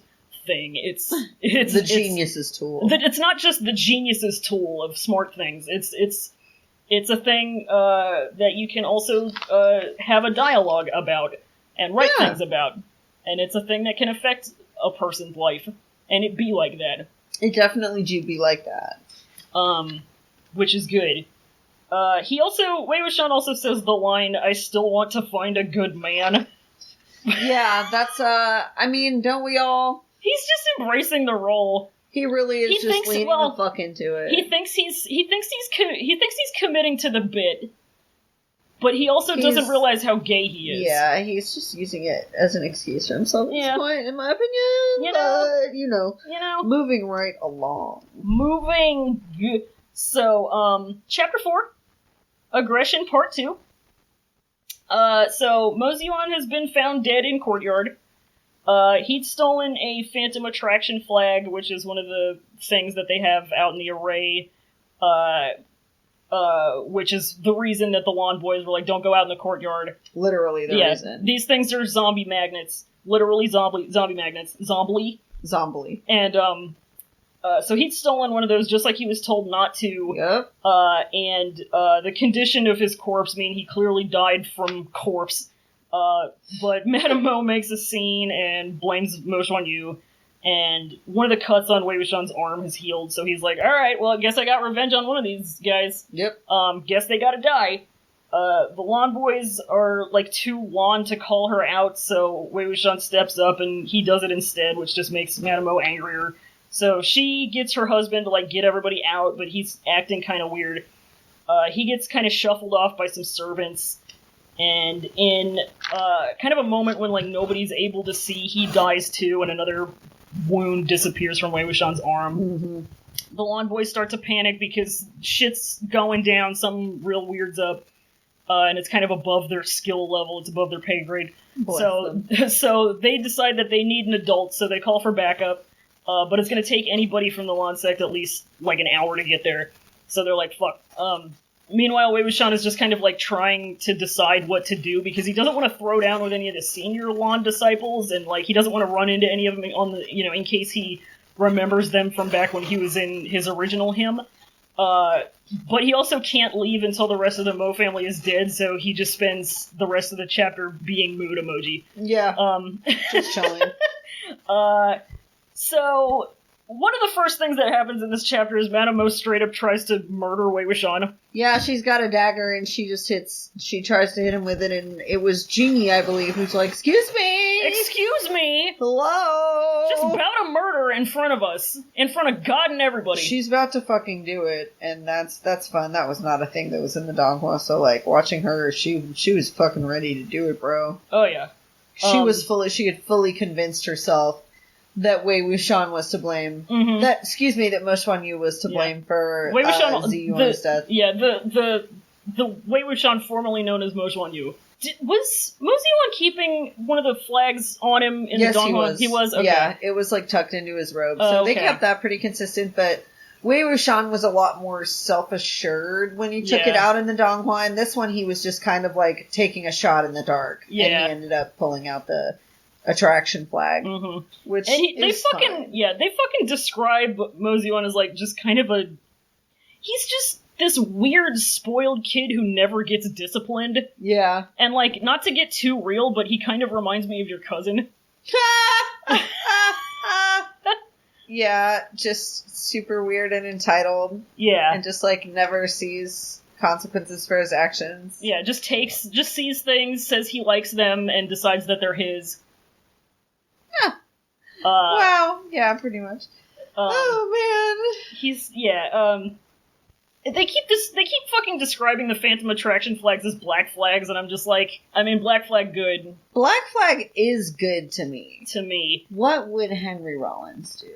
thing. It's the genius's tool. It's not just the genius's tool of smart things. It's a thing that you can also have a dialogue about and write things about, and it's a thing that can affect a person's life, and it be like that. It definitely do be like that. Which is good. Wei Wuxian also says the line, I still want to find a good man. Yeah, that's, I mean, don't we all? He's just embracing the role. He really is leaning the fuck into it. He thinks he's committing to the bit, but he also doesn't realize how gay he is. Yeah, he's just using it as an excuse for himself at this point, in my opinion. You know, moving right along. So, Chapter 4, Aggression Part 2. So, Mo Xuan has been found dead in courtyard. He'd stolen a Phantom Attraction flag, which is one of the things that they have out in the array, which is the reason that the lawn boys were like, don't go out in the courtyard. Literally the reason. These things are zombie magnets. Literally zombie magnets. Zombly. And, so he'd stolen one of those just like he was told not to. Yep. And the condition of his corpse mean he clearly died from corpse. But Madame Mo makes a scene and blames Mo Xuanyu. And one of the cuts on Wei Wuxian's arm has healed, so he's like, alright, well, I guess I got revenge on one of these guys. Yep. Guess they gotta die. The lawn boys are, like, too lawn to call her out, so Wei Wuxian steps up and he does it instead, which just makes Madame Mo angrier. So she gets her husband to, like, get everybody out, but he's acting kind of weird. He gets kind of shuffled off by some servants, and in kind of a moment when, like, nobody's able to see, he dies too, and another wound disappears from Wei Wuxian's arm. Mm-hmm. The lawn boys start to panic because shit's going down, something real weird's up, and it's kind of above their skill level, it's above their pay grade. So they decide that they need an adult, so they call for backup. But it's going to take anybody from the lawn sect at least, like, an hour to get there. So they're like, fuck. Meanwhile, Wei Wuxian is just kind of, like, trying to decide what to do, because he doesn't want to throw down with any of the senior lawn disciples, and, like, he doesn't want to run into any of them on the, you know, in case he remembers them from back when he was in his original hymn. But he also can't leave until the rest of the Mo family is dead, so he just spends the rest of the chapter being mood emoji. Yeah. Just chilling. So, one of the first things that happens in this chapter is Madame Mo straight up tries to murder Wei Wuxian. Yeah, she's got a dagger and she tries to hit him with it, and it was Genie, I believe, who's like, excuse me! Excuse me! Hello! Just about to murder in front of us. In front of God and everybody. She's about to fucking do it, and that's fun. That was not a thing that was in the donghua, so like, watching her, she was fucking ready to do it, bro. Oh yeah. She had fully convinced herself that Wei Wuxian was to blame. Mm-hmm. That Mo Xuanyu was to blame for Wei Wuxian, Ziyuan's death. Yeah, the Wei Wuxian, formerly known as Mo Xuanyu. Was Mo Xuan keeping one of the flags on him in the donghua? He was? Okay. Yeah, it was like tucked into his robe. So they kept that pretty consistent, but Wei Wuxian was a lot more self-assured when he took it out in the donghua, and this one he was just kind of like taking a shot in the dark. Yeah. And he ended up pulling out the attraction flag. Mm-hmm. Which they fucking describe Mo Xuan as like just kind of he's just this weird spoiled kid who never gets disciplined. Yeah. And like, not to get too real, but he kind of reminds me of your cousin. Yeah, just super weird and entitled. Yeah. And just like never sees consequences for his actions. Yeah, just sees things, says he likes them, and decides that they're his. Yeah. Wow. Yeah, pretty much. Oh man. They keep fucking describing the Phantom Attraction flags as black flags, and I'm just like, I mean, black flag good. Black flag is good to me. To me. What would Henry Rollins do?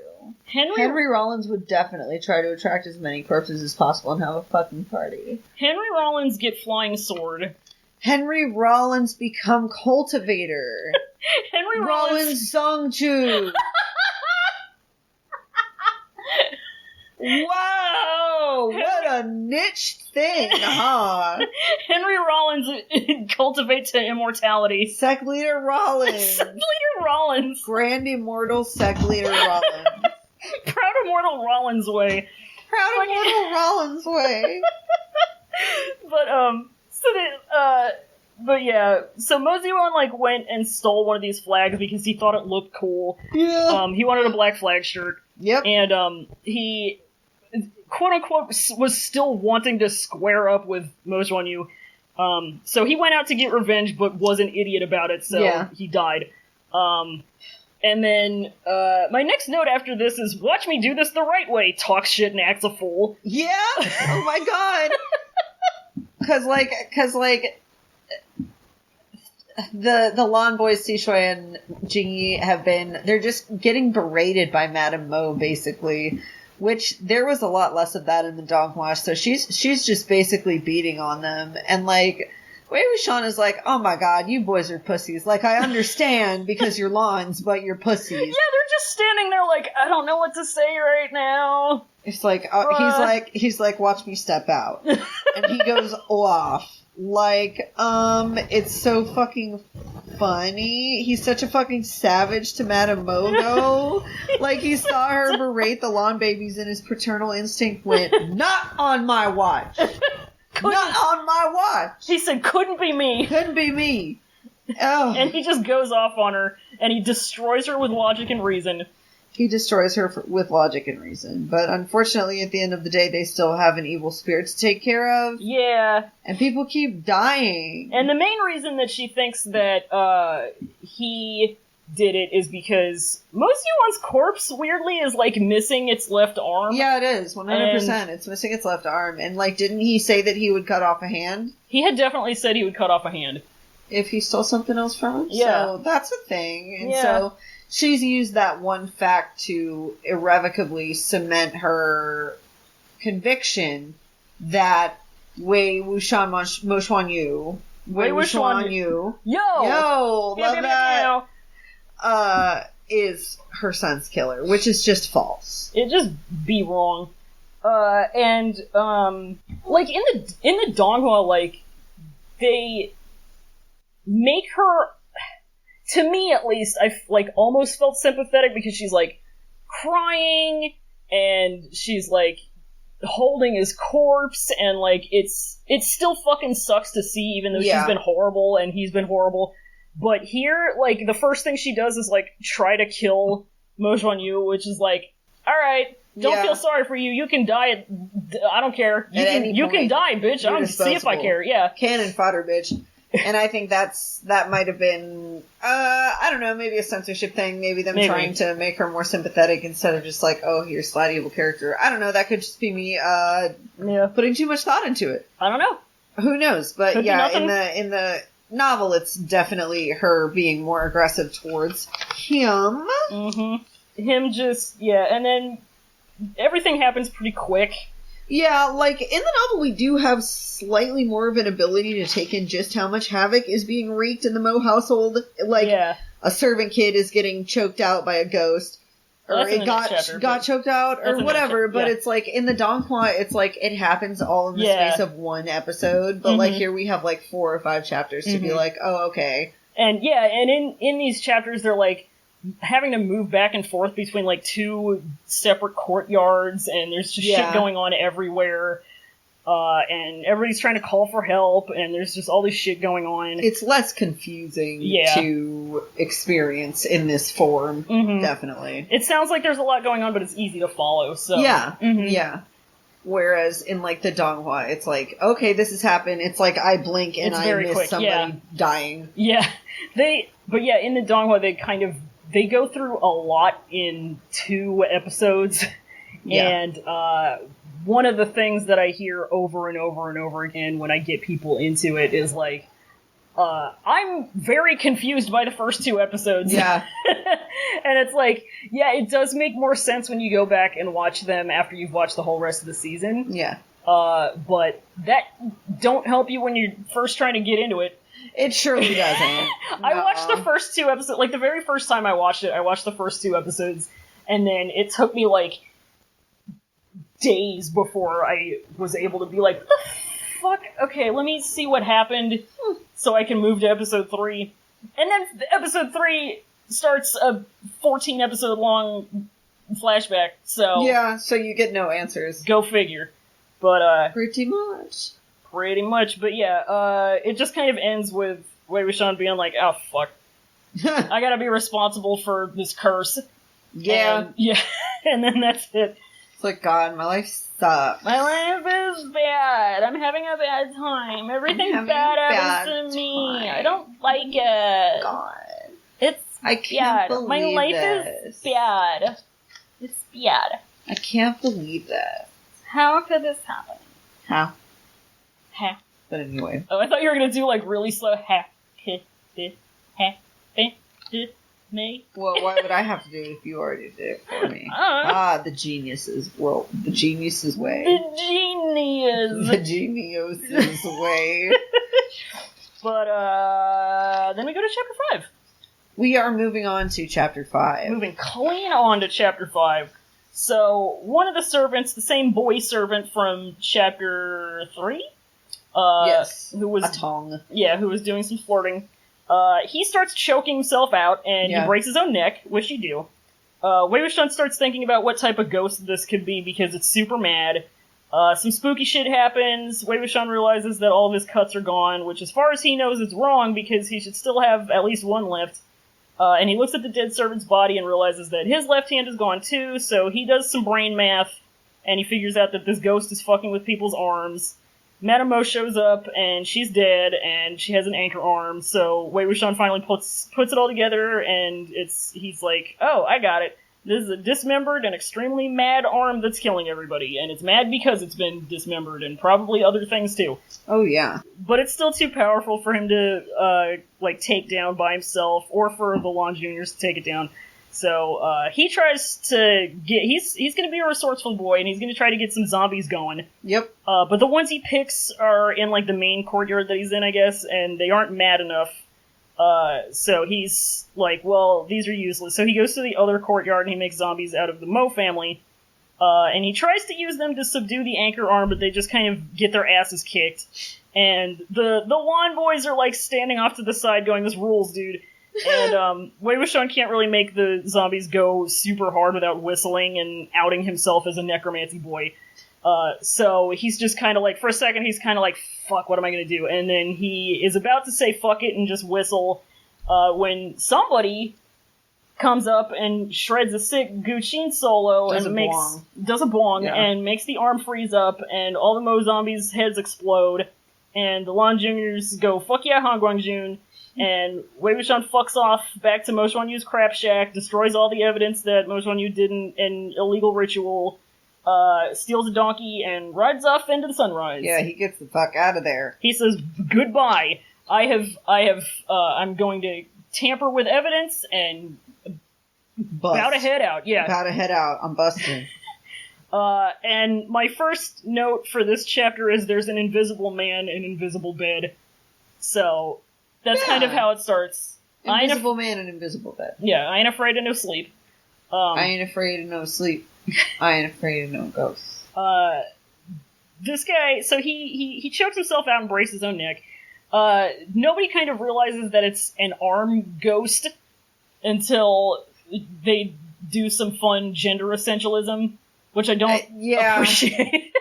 Henry Rollins would definitely try to attract as many corpses as possible and have a fucking party. Henry Rollins get flying sword. Henry Rollins become cultivator. Henry Rollins Songju. Wow, what a niche thing, huh? Henry Rollins cultivate to immortality. Sect Leader Rollins. Sect Leader Rollins. Grand Immortal Sect Leader Rollins. Proud Immortal Rollins way. Proud Immortal Rollins way. So Mo Xuan like went and stole one of these flags because he thought it looked cool. Yeah. He wanted a black flag shirt. Yep. And he, quote unquote, was still wanting to square up with Mo Xuanyu. So he went out to get revenge, but was an idiot about it, so he died. And then my next note after this is, watch me do this the right way, talks shit and acts a fool. Yeah? Oh my god. Cause like, the Lan boys, Sishui and Jingyi they're just getting berated by Madame Mo, basically. Which, there was a lot less of that in the donghua, so she's just basically beating on them. And like, Wei Wuxian is like, oh my god, you boys are pussies. Like, I understand because you're Lans, but you're pussies. Yeah, they're just standing there like, I don't know what to say right now. It's like, he's like, watch me step out. And he goes off. Like, it's so fucking funny. He's such a fucking savage to Madame Mo, though. Like, he saw her berate the Lan babies and his paternal instinct went, not on my watch. Not on my watch. He said, couldn't be me. Couldn't be me. Oh. And he just goes off on her, and he destroys her with logic and reason. He destroys her with logic and reason. But unfortunately, at the end of the day, they still have an evil spirit to take care of. Yeah. And people keep dying. And the main reason that she thinks that he did it is because Mo Xuan's corpse, weirdly, is, like, missing its left arm. Yeah, it is. 100%. It's missing its left arm. And, like, didn't he say that he would cut off a hand? He had definitely said he would cut off a hand. If he stole something else from him? Yeah. So that's a thing. And so she's used that one fact to irrevocably cement her conviction that Wei Wuxian Mo Xuanyu. Wei Wuxian. Yo! Love that. Is her son's killer, which is just false. It just be wrong. Like in the donghua, like, they make her, to me at least, I like almost felt sympathetic because she's like crying and she's like holding his corpse, and like it still fucking sucks to see, even though she's been horrible and he's been horrible. But here, like, the first thing she does is like try to kill Mo Xuanyu, which is like, alright, don't feel sorry for you. You can die I don't care. You can die, bitch. I don't see if I care. Yeah. Cannon fodder, bitch. And I think that might have been, I don't know, maybe a censorship thing. Maybe them trying to make her more sympathetic instead of just like, oh, here's slight evil character. I don't know. That could just be me putting too much thought into it. I don't know. Who knows? But in the novel, it's definitely her being more aggressive towards him. Mm-hmm. Him just, and then everything happens pretty quick. Yeah, like, in the novel we do have slightly more of an ability to take in just how much havoc is being wreaked in the Mo household. Like, a servant kid is getting choked out by a ghost. Or it got choked out, or whatever, but it's like, in the Donghua, it's like, it happens all in the space of one episode, but like, here we have like 4 or 5 chapters to be like, oh, okay. And and in these chapters, they're like, having to move back and forth between like 2 separate courtyards, and there's just shit going on everywhere, and everybody's trying to call for help, and there's just all this shit going on. It's less confusing to experience in this form, definitely. It sounds like there's a lot going on, but it's easy to follow, so... Yeah. Whereas in like the Donghua, it's like, okay, this has happened, it's like I blink and I miss somebody dying. Yeah. But in the Donghua, they go through a lot in 2 episodes, and one of the things that I hear over and over and over again when I get people into it is like, I'm very confused by the first 2 episodes. Yeah. And it's like, it does make more sense when you go back and watch them after you've watched the whole rest of the season. Yeah. But that don't help you when you're first trying to get into it. It surely doesn't. I watched the first 2 episodes, like the very first time I watched it, I watched the first 2 episodes, and then it took me like days before I was able to be like, what the fuck? Okay, let me see what happened so I can move to episode 3. And then episode 3 starts a 14 episode long flashback, so... Yeah, so you get no answers. Go figure. But, Pretty much, but it just kind of ends with Wei Wuxian being like, oh, fuck. I gotta be responsible for this curse. Yeah. And then that's it. It's like, God, my life sucks. My life is bad. I'm having a bad time. Everything bad happens to me. I don't like it. God. I can't believe my life is bad. It's bad. I can't believe that. How could this happen? How? But anyway. Oh, I thought you were gonna do like really slow me. Well, why would I have to do it if you already did it for me? The genius's way. The genius's way. But, then we go to chapter 5. We are moving on to chapter 5. Moving clean on to chapter 5. So, one of the servants, the same boy servant from chapter 3? Yes. Who was... Atong. Yeah, who was doing some flirting. He starts choking himself out, and he breaks his own neck, which you do. Wei Wuxian starts thinking about what type of ghost this could be, because it's super mad. Some spooky shit happens. Wei Wuxian realizes that all of his cuts are gone, which as far as he knows is wrong, because he should still have at least one left. And he looks at the dead servant's body and realizes that his left hand is gone too, so he does some brain math, and he figures out that this ghost is fucking with people's arms. Madame Mo shows up, and she's dead, and she has an anchor arm, so Wei Wuxian finally puts it all together, and he's like, oh, I got it. This is a dismembered and extremely mad arm that's killing everybody, and it's mad because it's been dismembered, and probably other things too. Oh, yeah. But it's still too powerful for him to, take down by himself, or for the Lan Juniors to take it down. So, he tries to he's gonna be a resourceful boy, and he's gonna try to get some zombies going. Yep. But the ones he picks are in, the main courtyard that he's in, I guess, and they aren't mad enough. So he's like, well, these are useless. So he goes to the other courtyard, and he makes zombies out of the Mo family. And he tries to use them to subdue the anchor arm, but they just kind of get their asses kicked. And the Lan boys are, standing off to the side going, this rules, dude. And, Wei Wuxian can't really make the zombies go super hard without whistling and outing himself as a necromancy boy. So he's just kind of for a second, he's kind of fuck, what am I gonna do? And then he is about to say fuck it and just whistle, when somebody comes up and shreds a sick Guqin solo does a bong and makes the arm freeze up, and all the Mo zombies' heads explode, and the Lan Juniors go, fuck yeah, Han Guangjun, and Wei Wuxian fucks off back to Mo Xuanyu's crap shack, destroys all the evidence that Mo Xuanyu did an illegal ritual, steals a donkey, and rides off into the sunrise. Yeah, he gets the fuck out of there. He says, goodbye, I'm going to tamper with evidence and about to head out, yeah. About to head out. I'm busting. And my first note for this chapter is there's an invisible man in invisible bed. So, that's kind of how it starts. Invisible man in invisible bed. Yeah, I ain't afraid of no sleep. I ain't afraid of no sleep. I ain't afraid of no ghosts. This guy, so he chokes himself out and breaks his own neck. Nobody kind of realizes that it's an arm ghost until they do some fun gender essentialism, which I don't appreciate.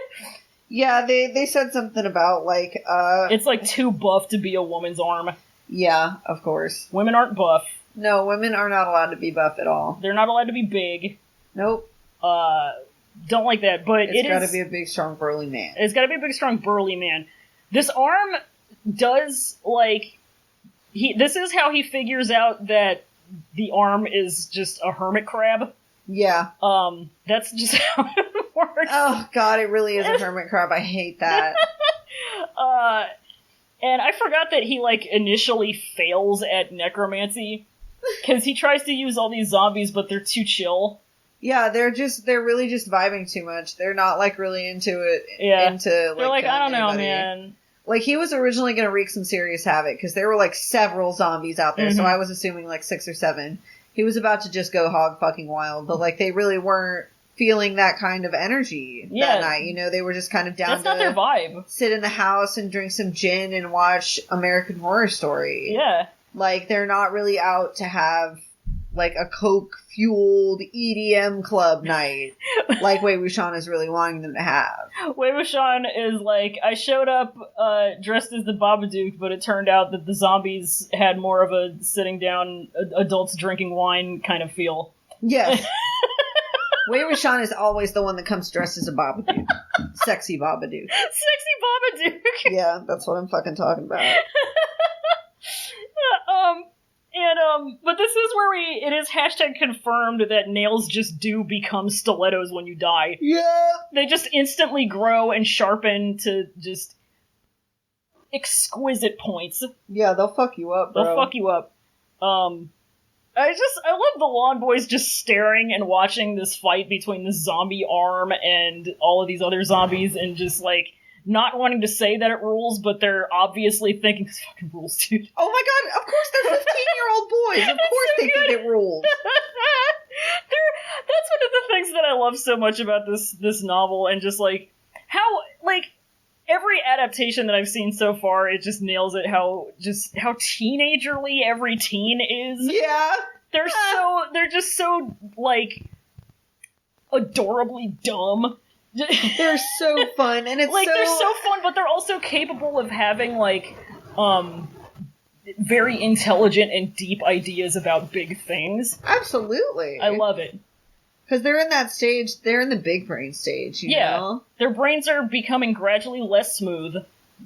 Yeah, they said something about, like, it's, like, too buff to be a woman's arm. Yeah, of course. Women aren't buff. No, women are not allowed to be buff at all. They're not allowed to be big. Nope. Don't like that, but it's gotta be a big, strong, burly man. It's gotta be a big, strong, burly man. This arm does, like... This is how he figures out that the arm is just a hermit crab. Yeah. That's just how it works. Oh, God, it really is a hermit crab. I hate that. And I forgot that he, like, initially fails at necromancy. Because he tries to use all these zombies, but they're too chill. Yeah, they're really just vibing too much. They're not, like, really into it. Yeah. They're like, I don't know, man. Like, he was originally going to wreak some serious havoc, because there were, like, several zombies out there, so I was assuming, like, 6 or 7. He was about to just go hog fucking wild, but, like, they really weren't feeling that kind of energy that night, you know? They were just kind of down That's not their vibe. Sit in the house and drink some gin and watch American Horror Story. Yeah. Like, they're not really out to have, like, a coke-fueled EDM club night, like Wei Wuxian is really wanting them to have. Wei Wuxian is like, I showed up dressed as the Babadook, but it turned out that the zombies had more of a sitting down, adults drinking wine kind of feel. Yes. Wei Wuxian is always the one that comes dressed as a Babadook. Sexy Babadook. Sexy Babadook! Yeah, that's what I'm fucking talking about. But this is where it is hashtag confirmed that nails just do become stilettos when you die. Yeah. They just instantly grow and sharpen to just exquisite points. Yeah, they'll fuck you up, bro. They'll fuck you up. I love the Lawn Boys just staring and watching this fight between this zombie arm and all of these other zombies and just, like, not wanting to say that it rules, but they're obviously thinking, this fucking rules, dude. Oh my god, of course they're 15-year-old boys. Of course so they think it rules. That's one of the things that I love so much about this novel, and just, like, how, like, every adaptation that I've seen so far, it just nails it how teenagerly every teen is. Yeah. They're just so, like, adorably dumb. They're so fun, and it's like, they're so fun, but they're also capable of having, like, very intelligent and deep ideas about big things. Absolutely. I love it. Because they're in that stage, they're in the big brain stage, you know? Their brains are becoming gradually less smooth.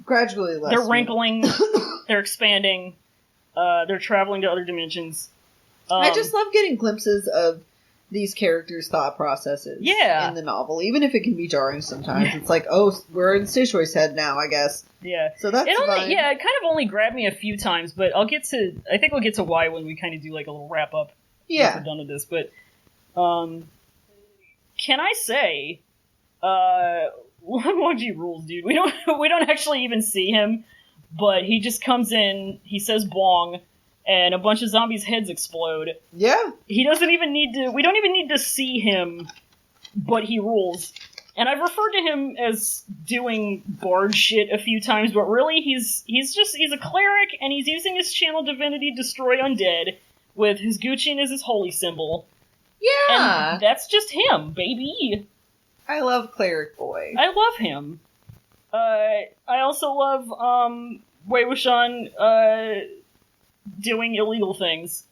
Gradually less They're wrinkling, they're expanding, they're traveling to other dimensions. I just love getting glimpses of these characters' thought processes in the novel, even if it can be jarring sometimes. It's like, oh, we're in Sishui's head now, I guess. Yeah. So that's fine. Yeah, it kind of only grabbed me a few times, but I think we'll get to why when we kind of do, like, a little wrap-up. Yeah. Once we're done with this, but, can I say, Wangji rules, dude. We don't actually even see him, but he just comes in, he says bong, and a bunch of zombies' heads explode. Yeah. We don't even need to see him, but he rules. And I've referred to him as doing bard shit a few times, but really he's a cleric, and he's using his channel divinity Destroy Undead, with his Guqin as his holy symbol. Yeah! And that's just him, baby! I love Cleric Boy. I love him. I also love, Wei Wuxian, doing illegal things.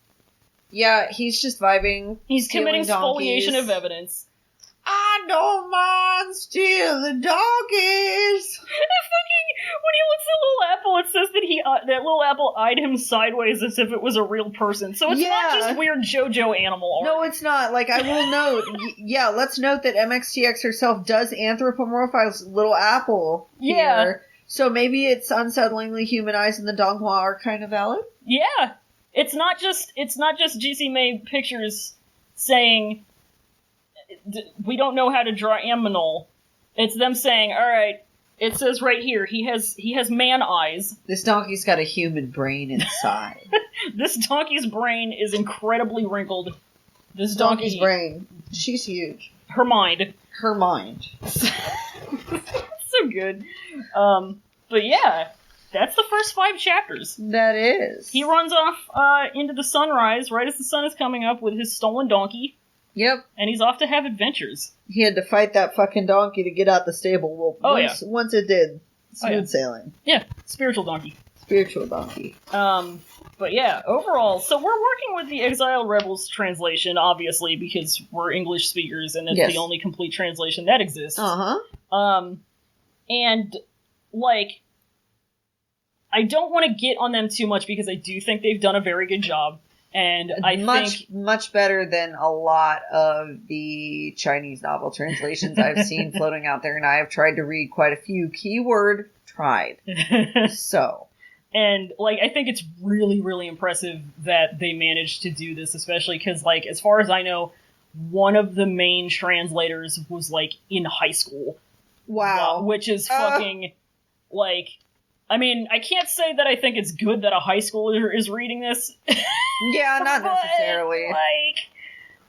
Yeah, he's just vibing. He's committing spoliation of evidence. I don't mind stealing donkeys. When he looks at Little Apple, it says that that Little Apple eyed him sideways as if it was a real person. So it's not just weird JoJo animal art. No, it's not. Like, I will note, let's note that MXTX herself does anthropomorphize Little Apple here. So maybe it's unsettlingly humanized and the Donghua are kind of valid? Yeah. It's not just GC May Pictures saying, we don't know how to draw Aminol. It's them saying, alright, it says right here, he has man eyes. This donkey's got a human brain inside. This donkey's brain is incredibly wrinkled. This donkey's brain. She's huge. Her mind. So good. But yeah, that's the first 5 chapters. That is. He runs off into the sunrise right as the sun is coming up with his stolen donkey. Yep. And he's off to have adventures. He had to fight that fucking donkey to get out the stable. Well, once it did, smooth sailing. Yeah, spiritual donkey. But yeah, overall, so we're working with the Exiled Rebels translation, obviously, because we're English speakers, and it's the only complete translation that exists. And, like, I don't want to get on them too much because I do think they've done a very good job. And I think much better than a lot of the Chinese novel translations I've seen floating out there, and I have tried to read quite a few. Keyword tried. And like, I think it's really, really impressive that they managed to do this, especially because, like, as far as I know, one of the main translators was like in high school. Wow, which is fucking like. I mean, I can't say that I think it's good that a high schooler is reading this. Yeah, not necessarily. Like,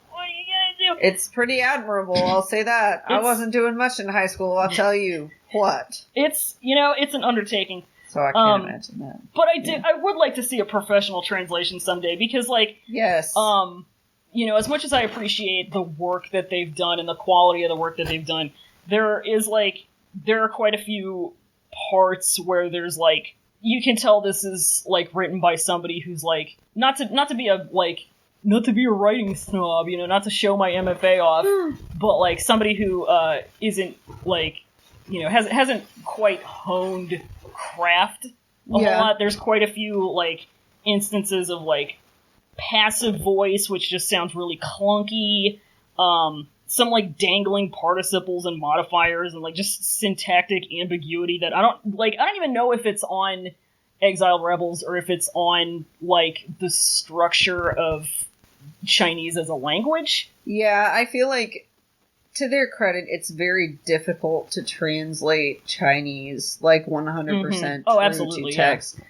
what are you gonna do? It's pretty admirable, I'll say that. I wasn't doing much in high school, I'll tell you what. It's an undertaking. So I can't imagine that. But I would like to see a professional translation someday, because, like... Yes. As much as I appreciate the work that they've done and the quality of the work that they've done, there are quite a few parts where there's, like, you can tell this is, like, written by somebody who's, like, not to be a writing snob, not to show my MFA off, but, like, somebody who isn't, like, hasn't quite honed craft a whole lot. There's quite a few, like, instances of, like, passive voice, which just sounds really clunky, some, like, dangling participles and modifiers, and, like, just syntactic ambiguity that I don't even know if it's on Exiled Rebels or if it's on, like, the structure of Chinese as a language. Yeah, I feel like, to their credit, it's very difficult to translate Chinese, like, 100% absolutely, to text. Yeah.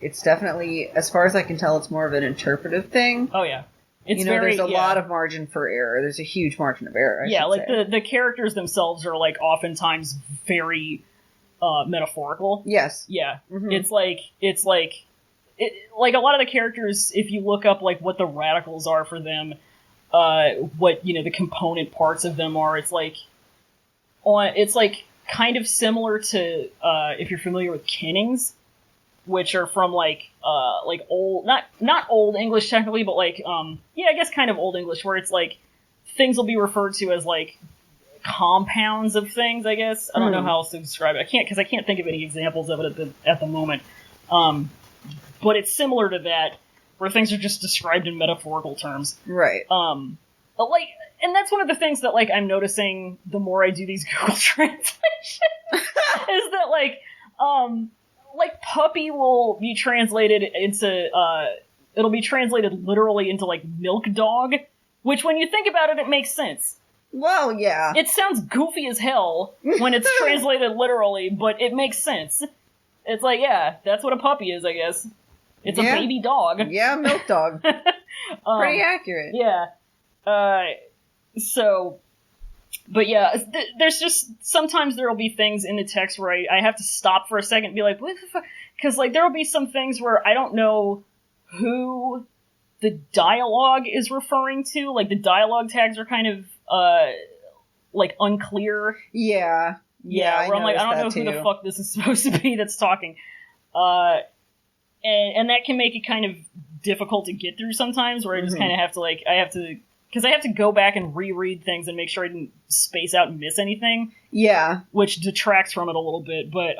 It's definitely, as far as I can tell, it's more of an interpretive thing. Oh, yeah. There's a lot of margin for error. There's a huge margin of error, I should say. The characters themselves are, like, oftentimes very metaphorical. Yes. Yeah. Mm-hmm. It's like a lot of the characters, if you look up, like, what the radicals are for them, what, the component parts of them are, it's kind of similar to, if you're familiar with kennings, which are from, like old, not old English technically, but, like, I guess kind of old English, where it's, like, things will be referred to as, like, compounds of things, I guess. I don't know how else to describe it. I can't think of any examples of it at the moment. But it's similar to that, where things are just described in metaphorical terms. Right. But, like, and that's one of the things that, like, I'm noticing the more I do these Google translations, is that, like puppy will be translated into, it'll be translated literally into, like, milk dog, which when you think about it, it makes sense. Well, yeah. It sounds goofy as hell when it's translated literally, but it makes sense. It's like, yeah, that's what a puppy is, I guess. It's a baby dog. Yeah, milk dog. Pretty accurate. Yeah. But yeah, there's just, sometimes there'll be things in the text where I have to stop for a second and be like, what the fuck? Because, like, there'll be some things where I don't know who the dialogue is referring to. Like, the dialogue tags are kind of, like, unclear. Yeah. Yeah, where I'm like, I don't know who the fuck this is supposed to be that's talking. and that can make it kind of difficult to get through sometimes, where I just kind of have to, like, because I have to go back and reread things and make sure I didn't space out and miss anything. Yeah. Which detracts from it a little bit, but,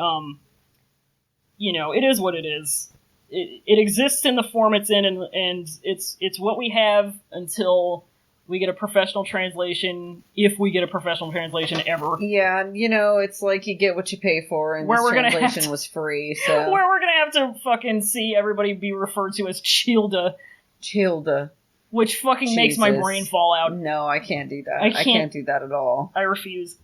you know, it is what it is. It exists in the form it's in, and it's what we have until we get a professional translation, if we get a professional translation ever. Yeah, you know, it's like you get what you pay for, and this translation was free, so... Where we're gonna have to fucking see everybody be referred to as Childa. Childa. Which fucking makes my brain fall out. No, I can't do that. I can't do that at all. I refuse.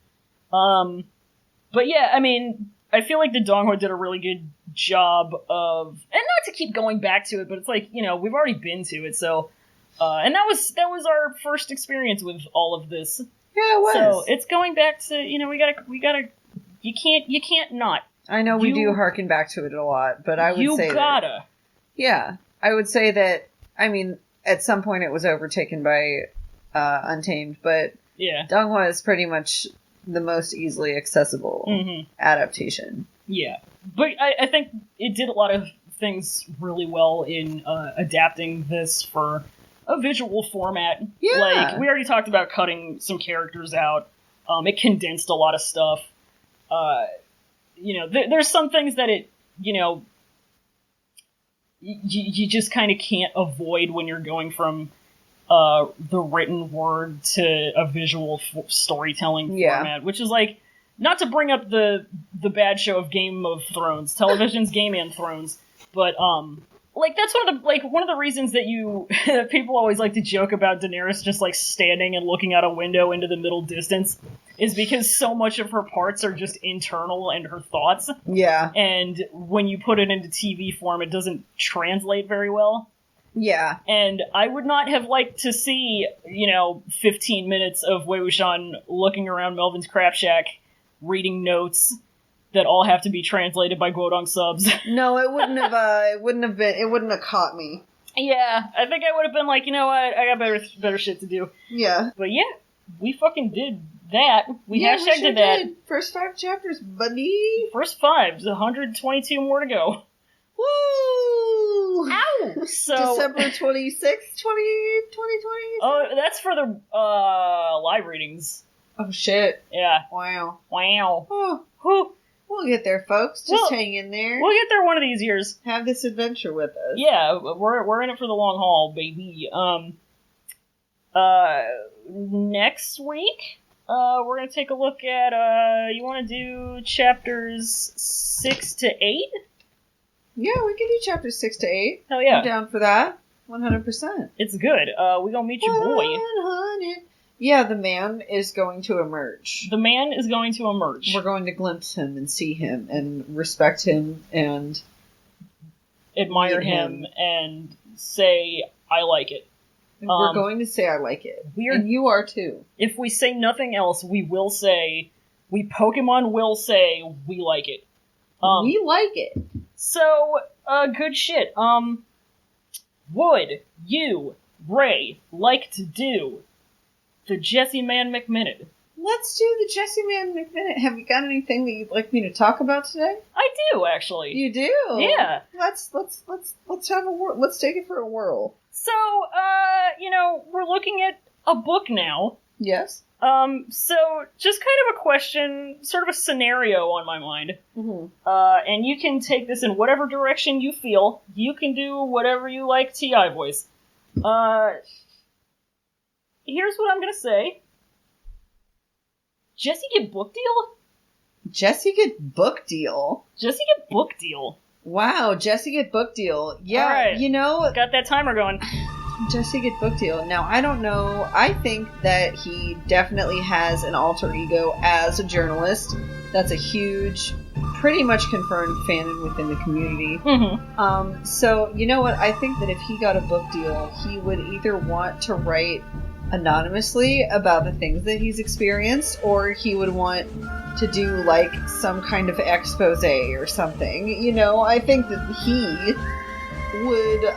But yeah, I mean, I feel like the Donghua did a really good job of... And not to keep going back to it, but it's like, you know, we've already been to it, so... and that was our first experience with all of this. Yeah, it was. So it's going back to, you know, we gotta, you can't not. I know we do harken back to it a lot, but I would say gotta. Yeah, I would say that, I mean, at some point it was overtaken by Untamed, but yeah, Donghua is pretty much the most easily accessible adaptation. Yeah, but I think it did a lot of things really well in adapting this for a visual format. Yeah. Like, we already talked about cutting some characters out. It condensed a lot of stuff. You know, there's some things that it, you know, you just kind of can't avoid when you're going from the written word to a visual storytelling format, which is like, not to bring up the bad show of Game of Thrones, television's Game of Thrones, but like, that's one of the reasons that people always like to joke about Daenerys just, like, standing and looking out a window into the middle distance, is because so much of her parts are just internal and her thoughts. Yeah. And when you put it into TV form, it doesn't translate very well. Yeah. And I would not have liked to see, you know, 15 minutes of Wei Wuxian looking around Melvin's crap shack, reading notes that all have to be translated by Guodong subs. No, it wouldn't have caught me. Yeah, I think I would have been like, you know what, I got better shit to do. Yeah. But yeah, we fucking did that. We hashtagged that. Did. First 5 chapters, buddy. First 5. There's 122 more to go. Woo! Ow! So December 26th, 2020? Oh, that's for the live readings. Oh, shit. Yeah. Wow. Oh. Whew. We'll get there, folks. Just hang in there. We'll get there one of these years. Have this adventure with us. Yeah, we're in it for the long haul, baby. Next week, we're gonna take a look at, you wanna do chapters 6 to 8? Yeah, we can do chapters 6 to 8. Hell yeah. I'm down for that. 100%. It's good. We gonna meet your boy. 100. Yeah, the man is going to emerge. The man is going to emerge. We're going to glimpse him and see him and respect him and admire him and say, I like it. We're going to say I like it. And you are too. If we say nothing else, we Pokemon will say, we like it. We like it. So, good shit. Would you, Ray, like to do the Jesse Man McMinute? Let's do the Jesse Man McMinute. Have you got anything that you'd like me to talk about today? I do, actually. You do? Yeah. Let's have a whirl. Let's take it for a whirl. So, you know, we're looking at a book now. Yes. So just kind of a question, sort of a scenario on my mind. Mm-hmm. And you can take this in whatever direction you feel. You can do whatever you like, TI voice. Here's what I'm gonna say. Jesse get book deal? Jesse get book deal? Jesse get book deal. Wow, Jesse get book deal. Yeah, right. You know... Got that timer going. Jesse get book deal. Now, I don't know. I think that he definitely has an alter ego as a journalist. That's a huge, pretty much confirmed fanon within the community. Mm-hmm. So, you know what? I think that if he got a book deal, he would either want to write anonymously about the things that he's experienced, or he would want to do, like, some kind of expose or something. You know, I think that he would,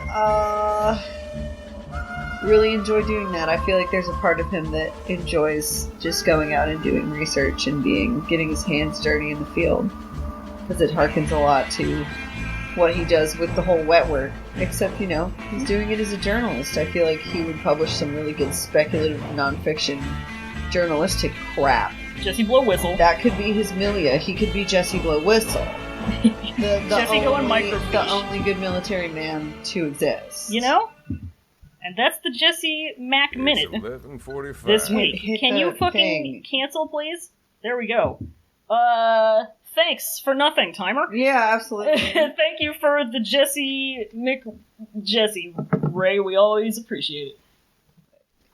really enjoy doing that. I feel like there's a part of him that enjoys just going out and doing research and getting his hands dirty in the field, because it harkens a lot to what he does with the whole wet work. Except, you know, he's doing it as a journalist. I feel like he would publish some really good speculative nonfiction journalistic crap. Jesse Blow Whistle. That could be his Milia. He could be Jesse Blow Whistle. Jesse going microfiche. The only good military man to exist. You know? And that's the Jesse Mac Minute 11:45 this week. Hit Can you the fucking thing. cancel, please? There we go. Thanks for nothing, timer. Yeah, absolutely. Thank you for the Jesse Ray. We always appreciate it.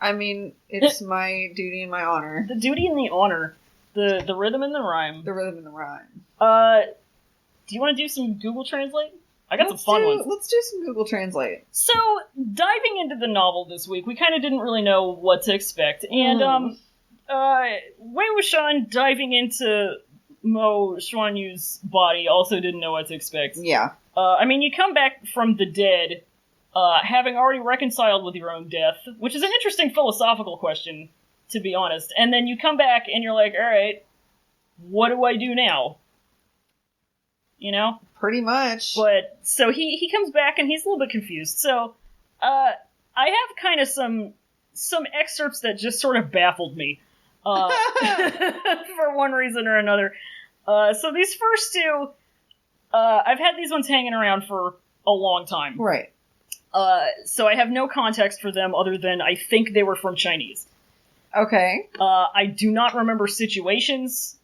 I mean, it's my duty and my honor. The duty and the honor. The rhythm and the rhyme. The rhythm and the rhyme. Do you want to do some Google Translate? I got some fun ones. Let's do some Google Translate. So, diving into the novel this week, we kind of didn't really know what to expect. And, Wei Wuxian diving into Mo Xuanyu's body also didn't know what to expect. Yeah. I mean, you come back from the dead, having already reconciled with your own death, which is an interesting philosophical question, to be honest. And then you come back and you're like, alright, what do I do now? You know? Pretty much. But, so he comes back and he's a little bit confused. So, I have kind of some excerpts that just sort of baffled me. For one reason or another. So these first two, I've had these ones hanging around for a long time. Right. So I have no context for them other than I think they were from Chinese. Okay. I do not remember situations.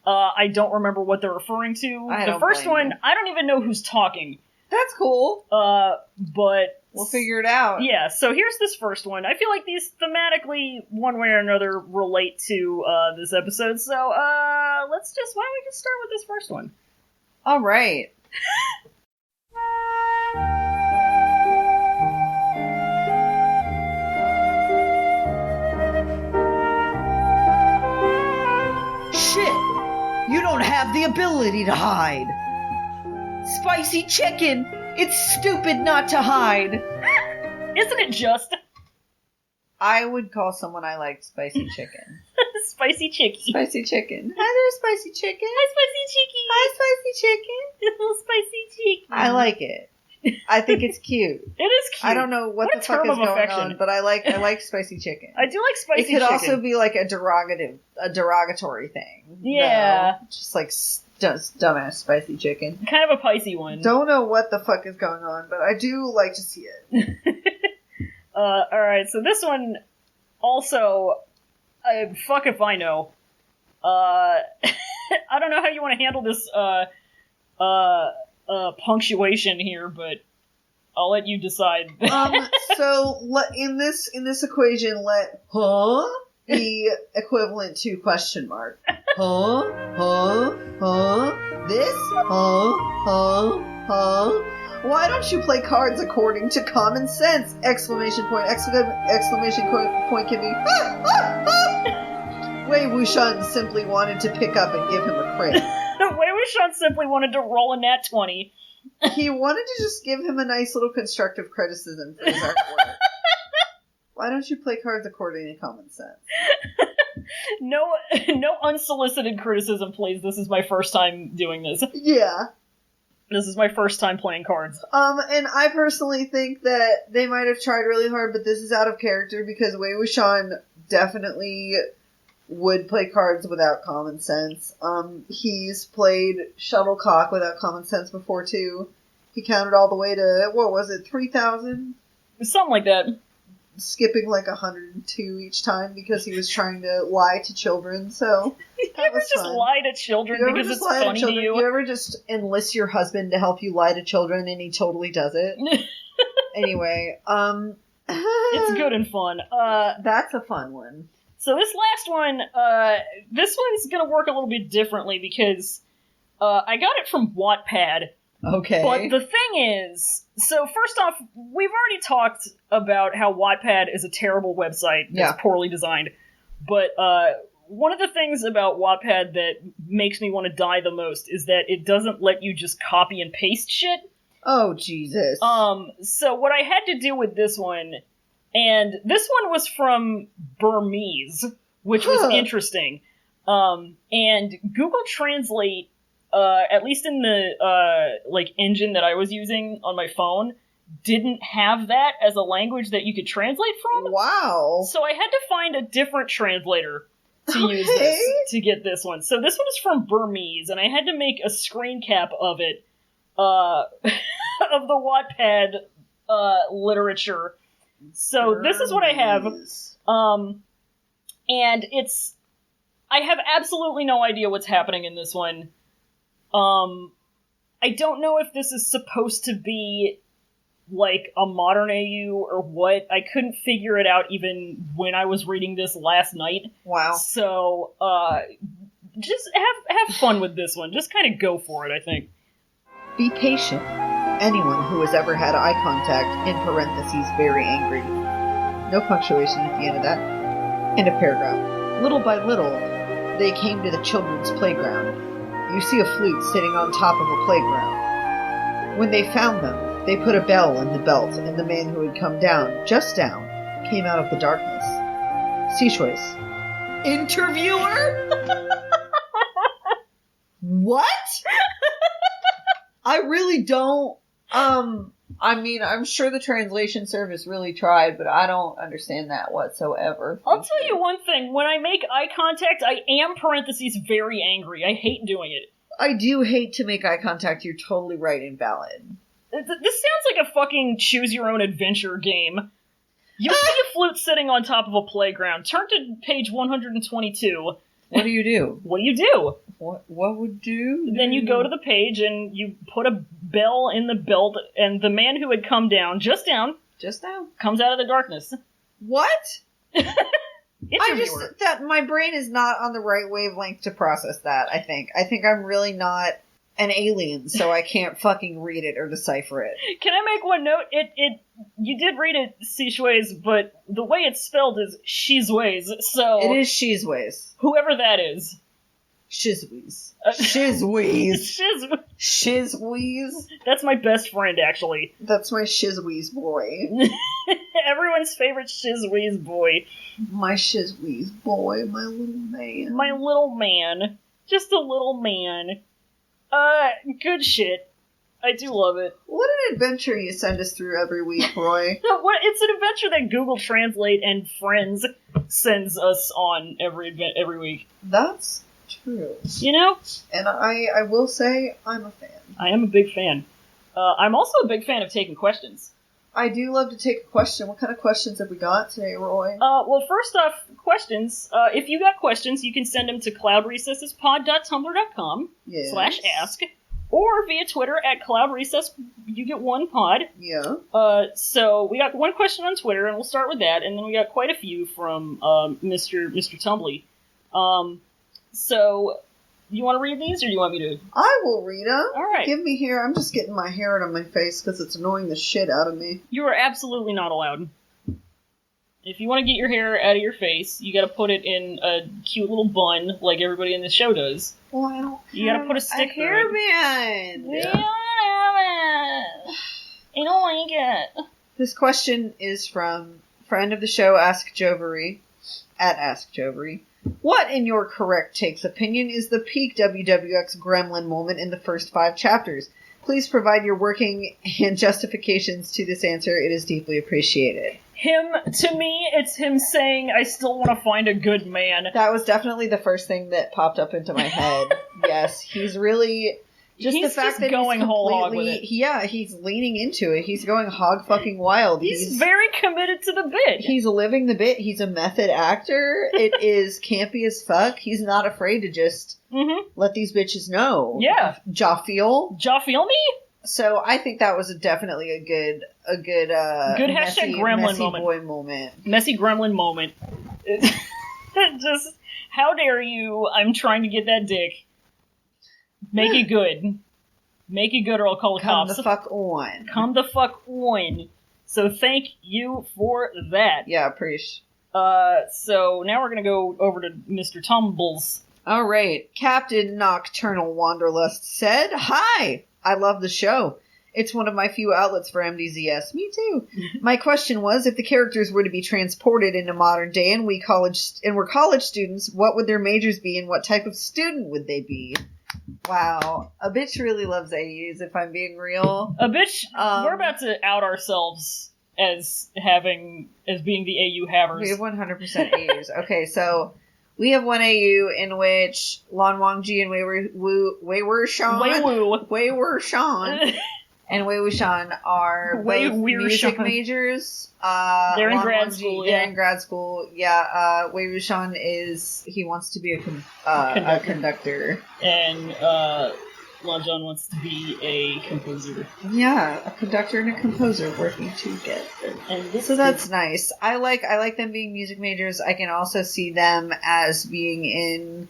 I don't remember what they're referring to. The first one, I don't even know who's talking. That's cool. But... We'll figure it out. Yeah, so here's this first one. I feel like these thematically, one way or another, relate to this episode. So, why don't we just start with this first one? All right. Shit! You don't have the ability to hide. Spicy chicken! It's stupid not to hide. Isn't it just? I would call someone I liked Spicy Chicken. Spicy Chicky. Spicy Chicken. Hi there, Spicy Chicken. Hi, Spicy Chicky. Hi, Spicy Chicken. Little Spicy Chicky. I like it. I think it's cute. It is cute. I don't know what the fuck is going on, but I like Spicy Chicken. I do like Spicy Chicken. It could also be like a derogatory thing. Yeah. No, just like dumbass Spicy Chicken. Kind of a Pisces one. Don't know what the fuck is going on, but I do like to see it. Alright, so this one also, fuck if I know. I don't know how you want to handle this, punctuation here, but I'll let you decide. So in this equation, let be equivalent to question mark. This? Why don't you play cards according to common sense? Exclamation point can be. Wei Wuxian simply wanted to pick up and give him a crit. Wei Wuxian simply wanted to roll a nat 20. He wanted to just give him a nice little constructive criticism for his artwork. Why don't you play cards according to common sense? No unsolicited criticism, please. This is my first time doing this. Yeah. This is my first time playing cards. And I personally think that they might have tried really hard, but this is out of character because Wei Wuxian definitely would play cards without common sense. He's played shuttlecock without common sense before, too. He counted all the way to, what was it, 3,000? Something like that. Skipping like 102 each time because he was trying to lie to children, so you ever just fun. Lie to children because it's funny to you? You ever just enlist your husband to help you lie to children and he totally does it? Anyway, it's good and fun. That's a fun one. So this last one, this one's gonna work a little bit differently because I got it from Wattpad. Okay. But the thing is, so first off, we've already talked about how Wattpad is a terrible website that's poorly designed. But one of the things about Wattpad that makes me want to die the most is that it doesn't let you just copy and paste shit. Oh, Jesus. So what I had to do with this one, and this one was from Burmese, which was interesting. And Google Translate at least in the, engine that I was using on my phone, didn't have that as a language that you could translate from. Wow. So I had to find a different translater to use this, to get this one. So this one is from Burmese, and I had to make a screen cap of it, of the Wattpad, literature. So this is what I have. And I have absolutely no idea what's happening in this one. I don't know if this is supposed to be like a modern AU or what. I couldn't figure it out even when I was reading this last night. Wow. So, just have fun with this one. Just kind of go for it, I think. Be patient. Anyone who has ever had eye contact, in parentheses, very angry. No punctuation at the end of that. End of paragraph. Little by little, they came to the children's playground. You see a flute sitting on top of a playground. When they found them, they put a bell in the belt, and the man who had come down, just down, came out of the darkness. C choice. Interviewer? What? I really don't, I mean, I'm sure the translation service really tried, but I don't understand that whatsoever. I'll tell you one thing. When I make eye contact, I am, parentheses, very angry. I hate doing it. I do hate to make eye contact. You're totally right and valid. This sounds like a fucking choose-your-own-adventure game. You see a flute sitting on top of a playground. Turn to page 122. What do you do? What do you do? What would do? Then you go to the page and you put a bell in the belt, and the man who had come down, just down, comes out of the darkness. What? That my brain is not on the right wavelength to process that, I think. I think I'm really not an alien, so I can't fucking read it or decipher it. Can I make one note? You did read it Sishways, but the way it's spelled is Shizways, so... It is Shizways. Whoever that is. Shizwees. Shizwees. Shizwees. That's my best friend, actually. That's my Shizwees boy. Everyone's favorite Shizwees boy. My Shizwees boy, my little man. My little man. Just a little man. Good shit. I do love it. What an adventure you send us through every week, Roy. It's an adventure that Google Translate and Friends sends us on every week. That's true. You know? And I will say, I'm a fan. I am a big fan. I'm also a big fan of taking questions. I do love to take a question. What kind of questions have we got today, Roy? Well, first off, questions. If you got questions, you can send them to cloudrecessespod.tumblr.com /ask, or via Twitter at cloudrecess. You get one pod. Yeah. So we got one question on Twitter, and we'll start with that, and then we got quite a few from Mr. Tumbly. So, you want to read these, or do you want me to? I will read them. All right. Give me here. I'm just getting my hair out of my face because it's annoying the shit out of me. You are absolutely not allowed. If you want to get your hair out of your face, you got to put it in a cute little bun, like everybody in this show does. Well, I don't. You got to put a stick through it. Hairband. We don't have it. I don't like it. This question is from friend of the show, Ask Jovery, at Ask Jovery. What, in your correct take's opinion, is the peak WWX gremlin moment in the first 5 chapters? Please provide your working and justifications to this answer. It is deeply appreciated. To me, it's him saying, I still want to find a good man. That was definitely the first thing that popped up into my head. Yes, he's really... He's the fact that going he's whole hog with it. Yeah, he's leaning into it. He's going hog fucking wild. He's very committed to the bit. He's living the bit. He's a method actor. It is campy as fuck. He's not afraid to just let these bitches know. Yeah. Ja feel me? So I think that was definitely a good hashtag gremlin messy moment. Boy moment. Messy gremlin moment. Just, how dare you? I'm trying to get that dick. Make it good. Make it good or I'll call the cops. Come the fuck on. Come the fuck on. So thank you for that. Yeah, appreciate. So now we're gonna go over to Mr. Tumbles. Alright. Captain Nocturnal Wanderlust said, Hi! I love the show. It's one of my few outlets for MDZS. Me too. My question was, if the characters were to be transported into modern day and were college students, what would their majors be and what type of student would they be? Wow. A bitch really loves AUs, if I'm being real. A bitch, we're about to out ourselves as being the AU havers. We have 100% AUs. Okay, so we have one AU in which Lan Wangji and Wei Wuxian and Wei Wuxian are both music majors. They're in Lan grad Wangji, school. They're in grad school. Yeah. Wei Wuxian he wants to be a conductor. And Lan Zhan wants to be a composer. Yeah, a conductor and a composer working together. And so that's nice. I like them being music majors. I can also see them as being in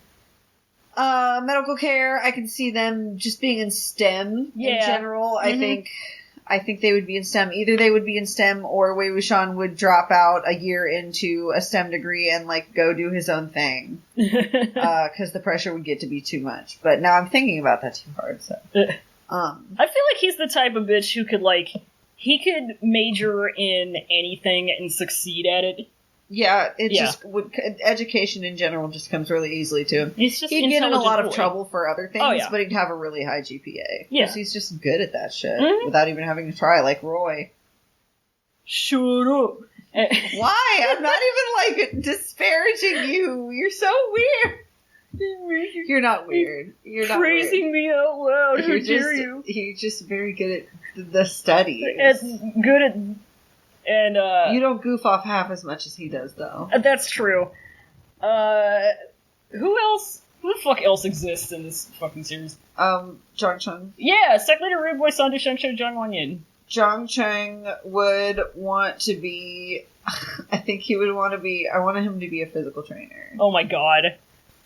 medical care. I can see them just being in STEM in general. Mm-hmm. I think they would be in STEM. Either they would be in STEM or Wei Wuxian would drop out a year into a STEM degree and go do his own thing. Because the pressure would get to be too much. But now I'm thinking about that too hard, so. I feel like he's the type of bitch who could he could major in anything and succeed at it. Yeah, just would. Education in general just comes really easily to him. He'd get in a lot of trouble for other things, but he'd have a really high GPA. Yeah. Because he's just good at that shit without even having to try, like Roy. Shut up. Why? I'm not even, disparaging you. You're so weird. You're not weird. You're not praising me out loud. How dare you? You're just very good at the studies. And you don't goof off half as much as he does, though. That's true. Who else? Who the fuck else exists in this fucking series? Zhang Cheng. Yeah, Sect Leader Rude Boy Sandu Shengsheng Zhang Wanyin. Zhang Cheng would want to be. I think he would want to be. I wanted him to be a physical trainer. Oh my god.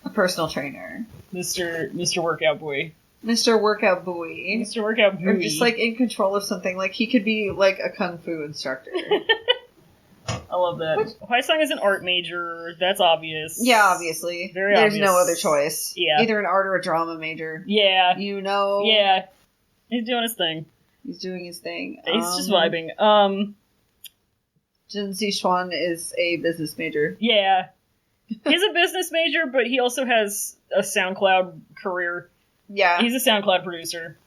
A personal trainer. Mr. Workout Boy. Mr. Workout Boy. Mr. Workout Boy. Or just in control of something. He could be a kung fu instructor. I love that. Huaisang is an art major. That's obvious. Yeah, obviously. Very There's obvious. no other choice. Yeah. Either an art or a drama major. Yeah. Yeah. He's doing his thing. He's doing his thing. He's just vibing. Jin Xuan is a business major. Yeah. He's a business major, but he also has a SoundCloud career. Yeah. He's a SoundCloud producer.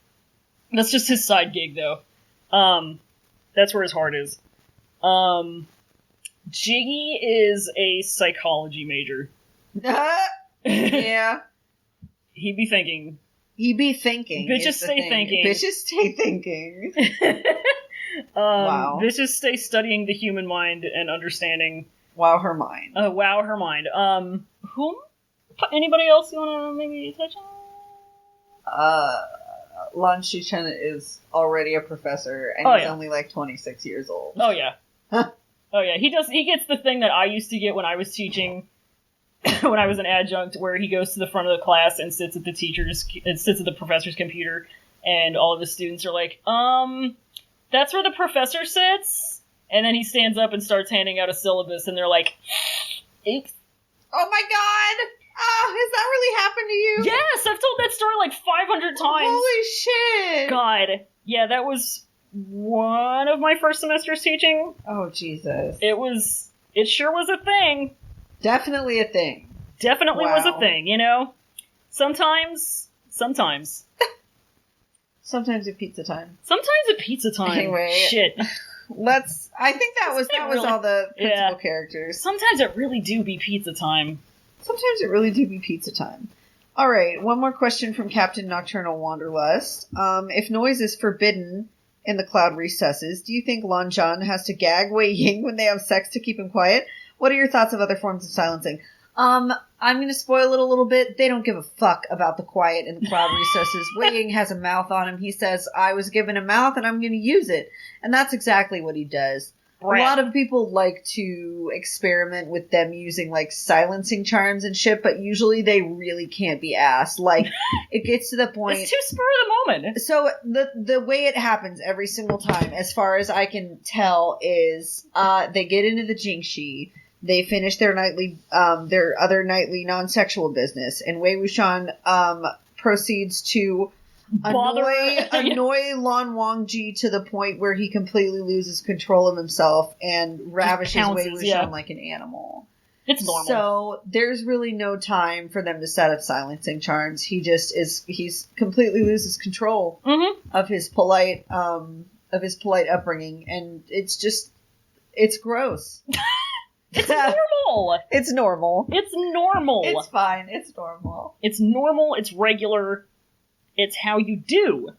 That's just his side gig, though. That's where his heart is. Jiggy is a psychology major. Yeah. He'd be thinking. Bitches stay thinking. Bitches stay thinking. Wow. Bitches stay studying the human mind and understanding. Wow her mind. Wow her mind. Whom? Anybody else you want to maybe touch on? Lan Shichen is already a professor, and he's only 26 years old. Oh yeah. Oh yeah. He gets the thing that I used to get when I was teaching, when I was an adjunct, where he goes to the front of the class and sits at the professor's computer, and all of the students are like, that's where the professor sits? And then he stands up and starts handing out a syllabus, and they're like, oops. Oh my god! Has that really happened to you? Yes, I've told that story 500 times. Holy shit! God. Yeah, that was one of my first semesters teaching. Oh, Jesus. It sure was a thing. Definitely a thing. Definitely was a thing, Sometimes. Sometimes at pizza time. Anyway. Shit. I think that was all the principal characters. Sometimes it really do be pizza time. All right, one more question from Captain Nocturnal Wanderlust. If noise is forbidden in the cloud recesses, do you think Lan Zhan has to gag Wei Ying when they have sex to keep him quiet? What are your thoughts of other forms of silencing? I'm going to spoil it a little bit. They don't give a fuck about the quiet in the cloud recesses. Wei Ying has a mouth on him. He says, I was given a mouth and I'm going to use it. And that's exactly what he does. Right. A lot of people like to experiment with them using silencing charms and shit, but usually they really can't be asked. It gets to the point. It's too spur of the moment. So the way it happens every single time, as far as I can tell, is they get into the Jingxi. They finish their other nightly non-sexual business, and Wei Wuxian proceeds to annoy Lan Wangji to the point where he completely loses control of himself and ravishes Wei Wuxian like an animal. It's normal. So there's really no time for them to set up silencing charms. He's completely loses control of his polite upbringing, and it's gross. It's normal. It's normal. It's normal. It's fine. It's normal. It's normal. It's regular. It's how you do.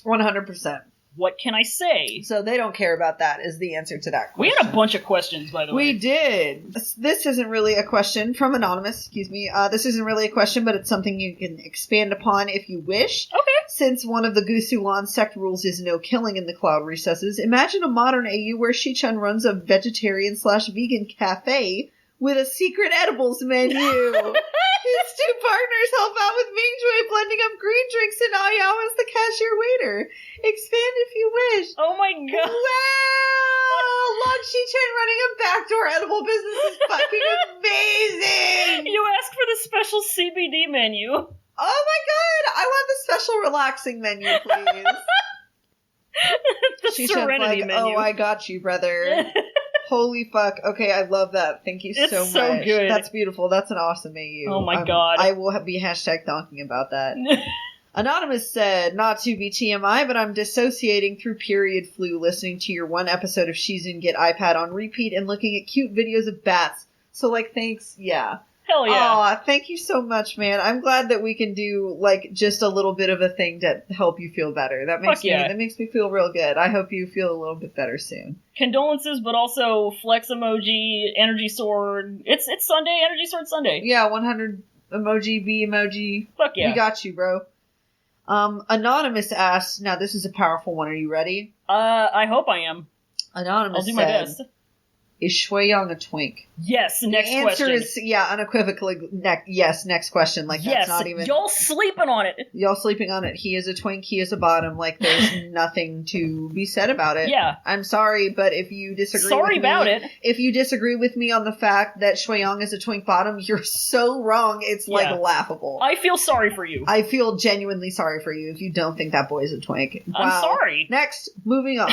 100%. What can I say? So they don't care about that is the answer to that question. We had a bunch of questions, by the way. We did. This isn't really a question from Anonymous, excuse me. This isn't really a question, but it's something you can expand upon if you wish. Okay. Since one of the Gusulan sect rules is no killing in the cloud recesses, imagine a modern AU where Shi-Chun runs a vegetarian/vegan cafe with a secret edibles menu. His two partners help out with Mingjoy blending up green drinks and Aoyao as the cashier waiter. Expand if you wish. Oh my god. Wow! Long Shi-Chun running a backdoor edible business is fucking amazing! You asked for the special CBD menu. Oh my god! I want the special relaxing menu, please. The Shi-Chun's Serenity like, menu. oh, I got you, brother. Holy fuck. Okay, I love that. Thank you so much. So good. That's beautiful. That's an awesome AU. Oh my god. I will be hashtag donking about that. Anonymous said, not to be TMI, but I'm dissociating through period flu listening to your one episode of Shizun Get iPad on repeat and looking at cute videos of bats. So, thanks. Yeah. Hell yeah. Aw, thank you so much, man. I'm glad that we can do, just a little bit of a thing to help you feel better. That makes me feel real good. I hope you feel a little bit better soon. Condolences, but also flex emoji, energy sword. It's Sunday, energy sword Sunday. Yeah, 100 emoji, B emoji. Fuck yeah. We got you, bro. Anonymous asked, now this is a powerful one. Are you ready? I hope I am. Anonymous I'll do my best. Is Shui-Yang a twink? Yes, next question. The answer is, unequivocally, yes, next question. That's not even... Y'all sleeping on it. Y'all sleeping on it. He is a twink, he is a bottom. There's nothing to be said about it. Yeah. I'm sorry, but if you disagree if you disagree with me on the fact that Shui-Yang is a twink bottom, you're so wrong, it's, laughable. I feel sorry for you. I feel genuinely sorry for you if you don't think that boy is a twink. Wow. I'm sorry. Next, moving on.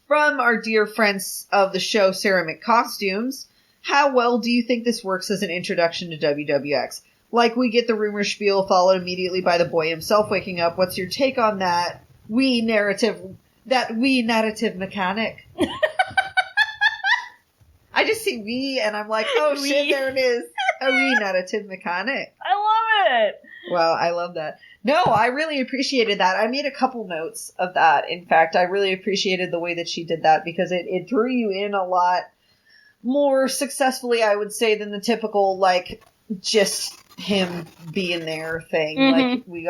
From our dear friends of the show, Ceramic Costumes, how well do you think this works as an introduction to WWX? We get the rumor spiel followed immediately by the boy himself waking up. What's your take on that wee narrative mechanic? I just see wee and I'm like, oh shit, there it is. A wee narrative mechanic. I love it. Wow, I love that. No, I really appreciated that. I made a couple notes of that. In fact, I really appreciated the way that she did that because it drew you in a lot more successfully, I would say, than the typical, just him being there thing. Mm-hmm. We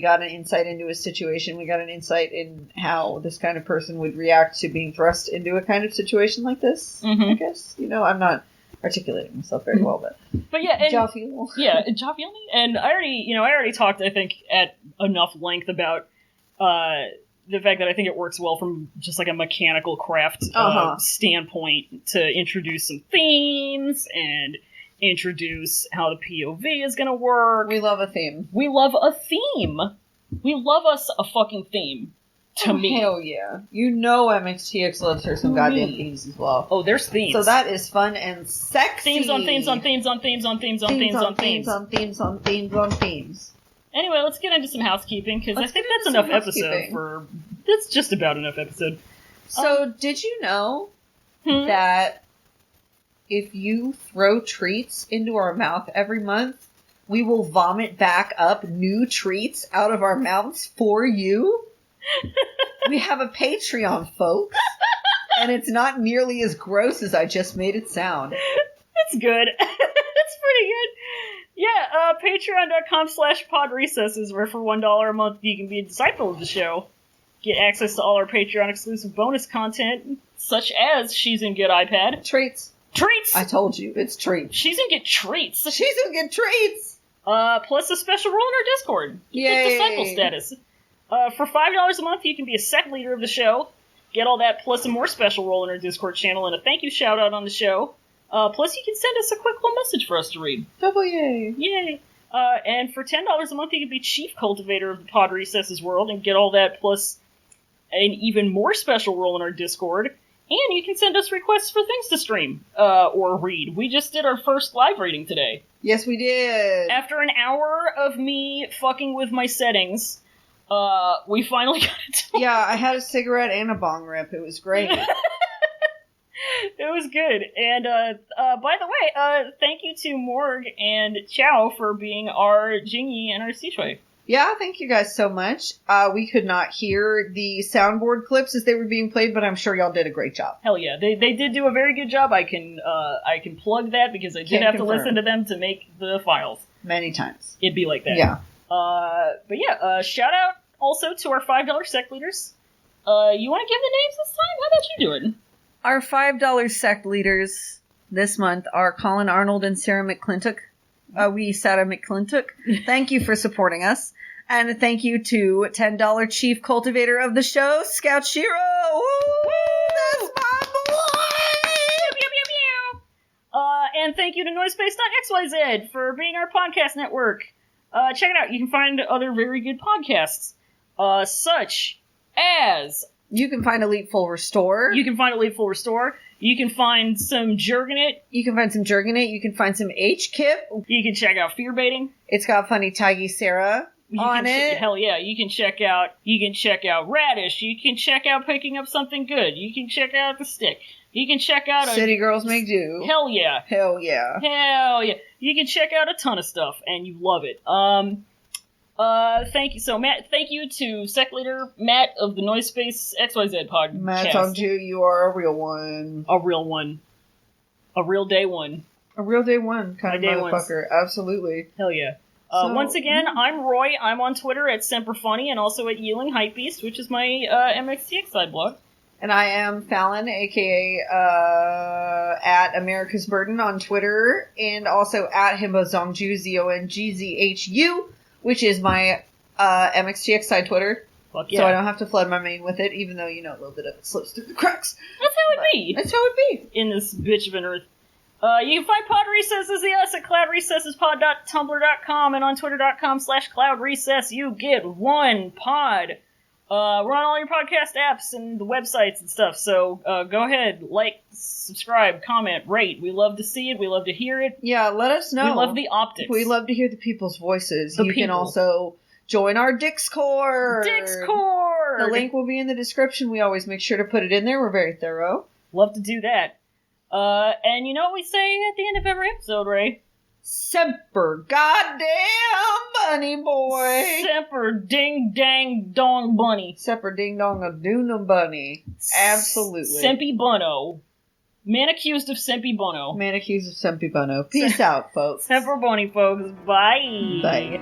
got an insight into his situation. We got an insight in how this kind of person would react to being thrust into a kind of situation like this, I guess. I'm not articulating myself very well, but yeah, and Jaffiel. Yeah, Jaffiel. And I already talked, I think, at enough length about the fact that I think it works well from just a mechanical craft standpoint to introduce some themes and introduce how the POV is gonna work. We love a theme. We love a theme. We love us a fucking theme. To me. Hell yeah. MXTX loves her some goddamn themes as well. Oh, there's themes. So that is fun and sexy. Themes on themes on themes on themes on themes on themes on themes on themes on themes on themes. Anyway, let's get into some housekeeping, because I think that's enough episode for... That's just about enough episode. So, did you know that if you throw treats into our mouth every month, we will vomit back up new treats out of our mouths for you? We have a Patreon, folks, and it's not nearly as gross as I just made it sound. That's good. That's pretty good. Yeah, patreon.com/podrecesses, where for $1 a month you can be a disciple of the show. Get access to all our Patreon exclusive bonus content, such as She's in Good iPad. Treats. Treats! I told you, it's treats. She's in Get Treats. She's in Get Treats! Plus a special role in our Discord. Yay! Get disciple status. For $5 a month, you can be a Sect leader of the show. Get all that plus a more special role in our Discord channel and a thank you shout out on the show. Plus, you can send us a quick little message for us to read. Double yay! Yay! And for $10 a month, you can be chief cultivator of the Pod Recesses world and get all that plus an even more special role in our Discord And you can send us requests for things to stream or read. We just did our first live reading today. Yes, we did. After an hour of me fucking with my settings, we finally got it to Yeah, I had a cigarette and a bong rip. It was great. It was good. And by the way, thank you to Morg and Chow for being our Jingyi and our Sishui. Yeah, thank you guys so much. We could not hear the soundboard clips as they were being played, but I'm sure y'all did a great job. Hell yeah, they did do a very good job. I can plug that because I did have to listen to them to make the files. Many times. It'd be like that. Yeah. But yeah, shout out also to our $5 sect leaders. You want to give the names this time? How about you do it? Our $5 sect leaders this month are Colin Arnold and Sarah McClintock. Sarah McClintock. Thank you for supporting us. And thank you to $10 Chief Cultivator of the show, Scout Shiro. Woo! That's my boy! Pew, pew, pew, pew. And thank you to Noisepace.xyz for being our podcast network. Check it out. You can find other very good podcasts, such as... You can find Elite Full Restore. You can find some Jurgenit. You can find some Jurgenit. You can find some H-Kip. You can check out Fearbaiting. It's got funny Tiggy Sarah on it. Hell yeah. You can check out Radish. You can check out Picking Up Something Good. You can check out The Stick. You can check out City Girls Make Do. Hell yeah. Hell yeah. Hell yeah. You can check out a ton of stuff and you love it. Thank you. So, Matt, thank you to Sect Leader Matt of the Noise Space XYZ podcast. Matt told you you are a real one. A real one. A real day one. A real day one kind of motherfucker. Absolutely. Hell yeah. Once again, I'm Roy. I'm on Twitter at SemperFunny and also at Yeeling Hypebeast, which is my MXTX side blog. And I am Fallon, aka at America's Burden on Twitter, and also at Himbo Zongju, ZONGZHU, which is my MXTX side Twitter. Fuck yeah. So I don't have to flood my main with it, even though, a little bit of it slips through the cracks. That's how it be. That's how it be. In this bitch of an earth. You can find Pod Recesses, us at cloudrecessespod.tumblr.com and on twitter.com/cloudrecess. You get one pod. We're on all your podcast apps and the websites and stuff, so go ahead, like, subscribe, comment, rate. We love to see it. We love to hear it. Yeah, let us know. We love the optics. We love to hear the people's voices. You can also join our Discord. The link will be in the description. We always make sure to put it in there. We're very thorough. Love to do that. And you know what we say at the end of every episode, Ray? Semper goddamn bunny boy. Semper ding dang dong bunny. Semper ding dong a doonum bunny. Absolutely. Sempi Bono. Man accused of Sempi Bono. Man accused of Sempi Bono. Peace out, folks. Semper bunny, folks. Bye. Bye.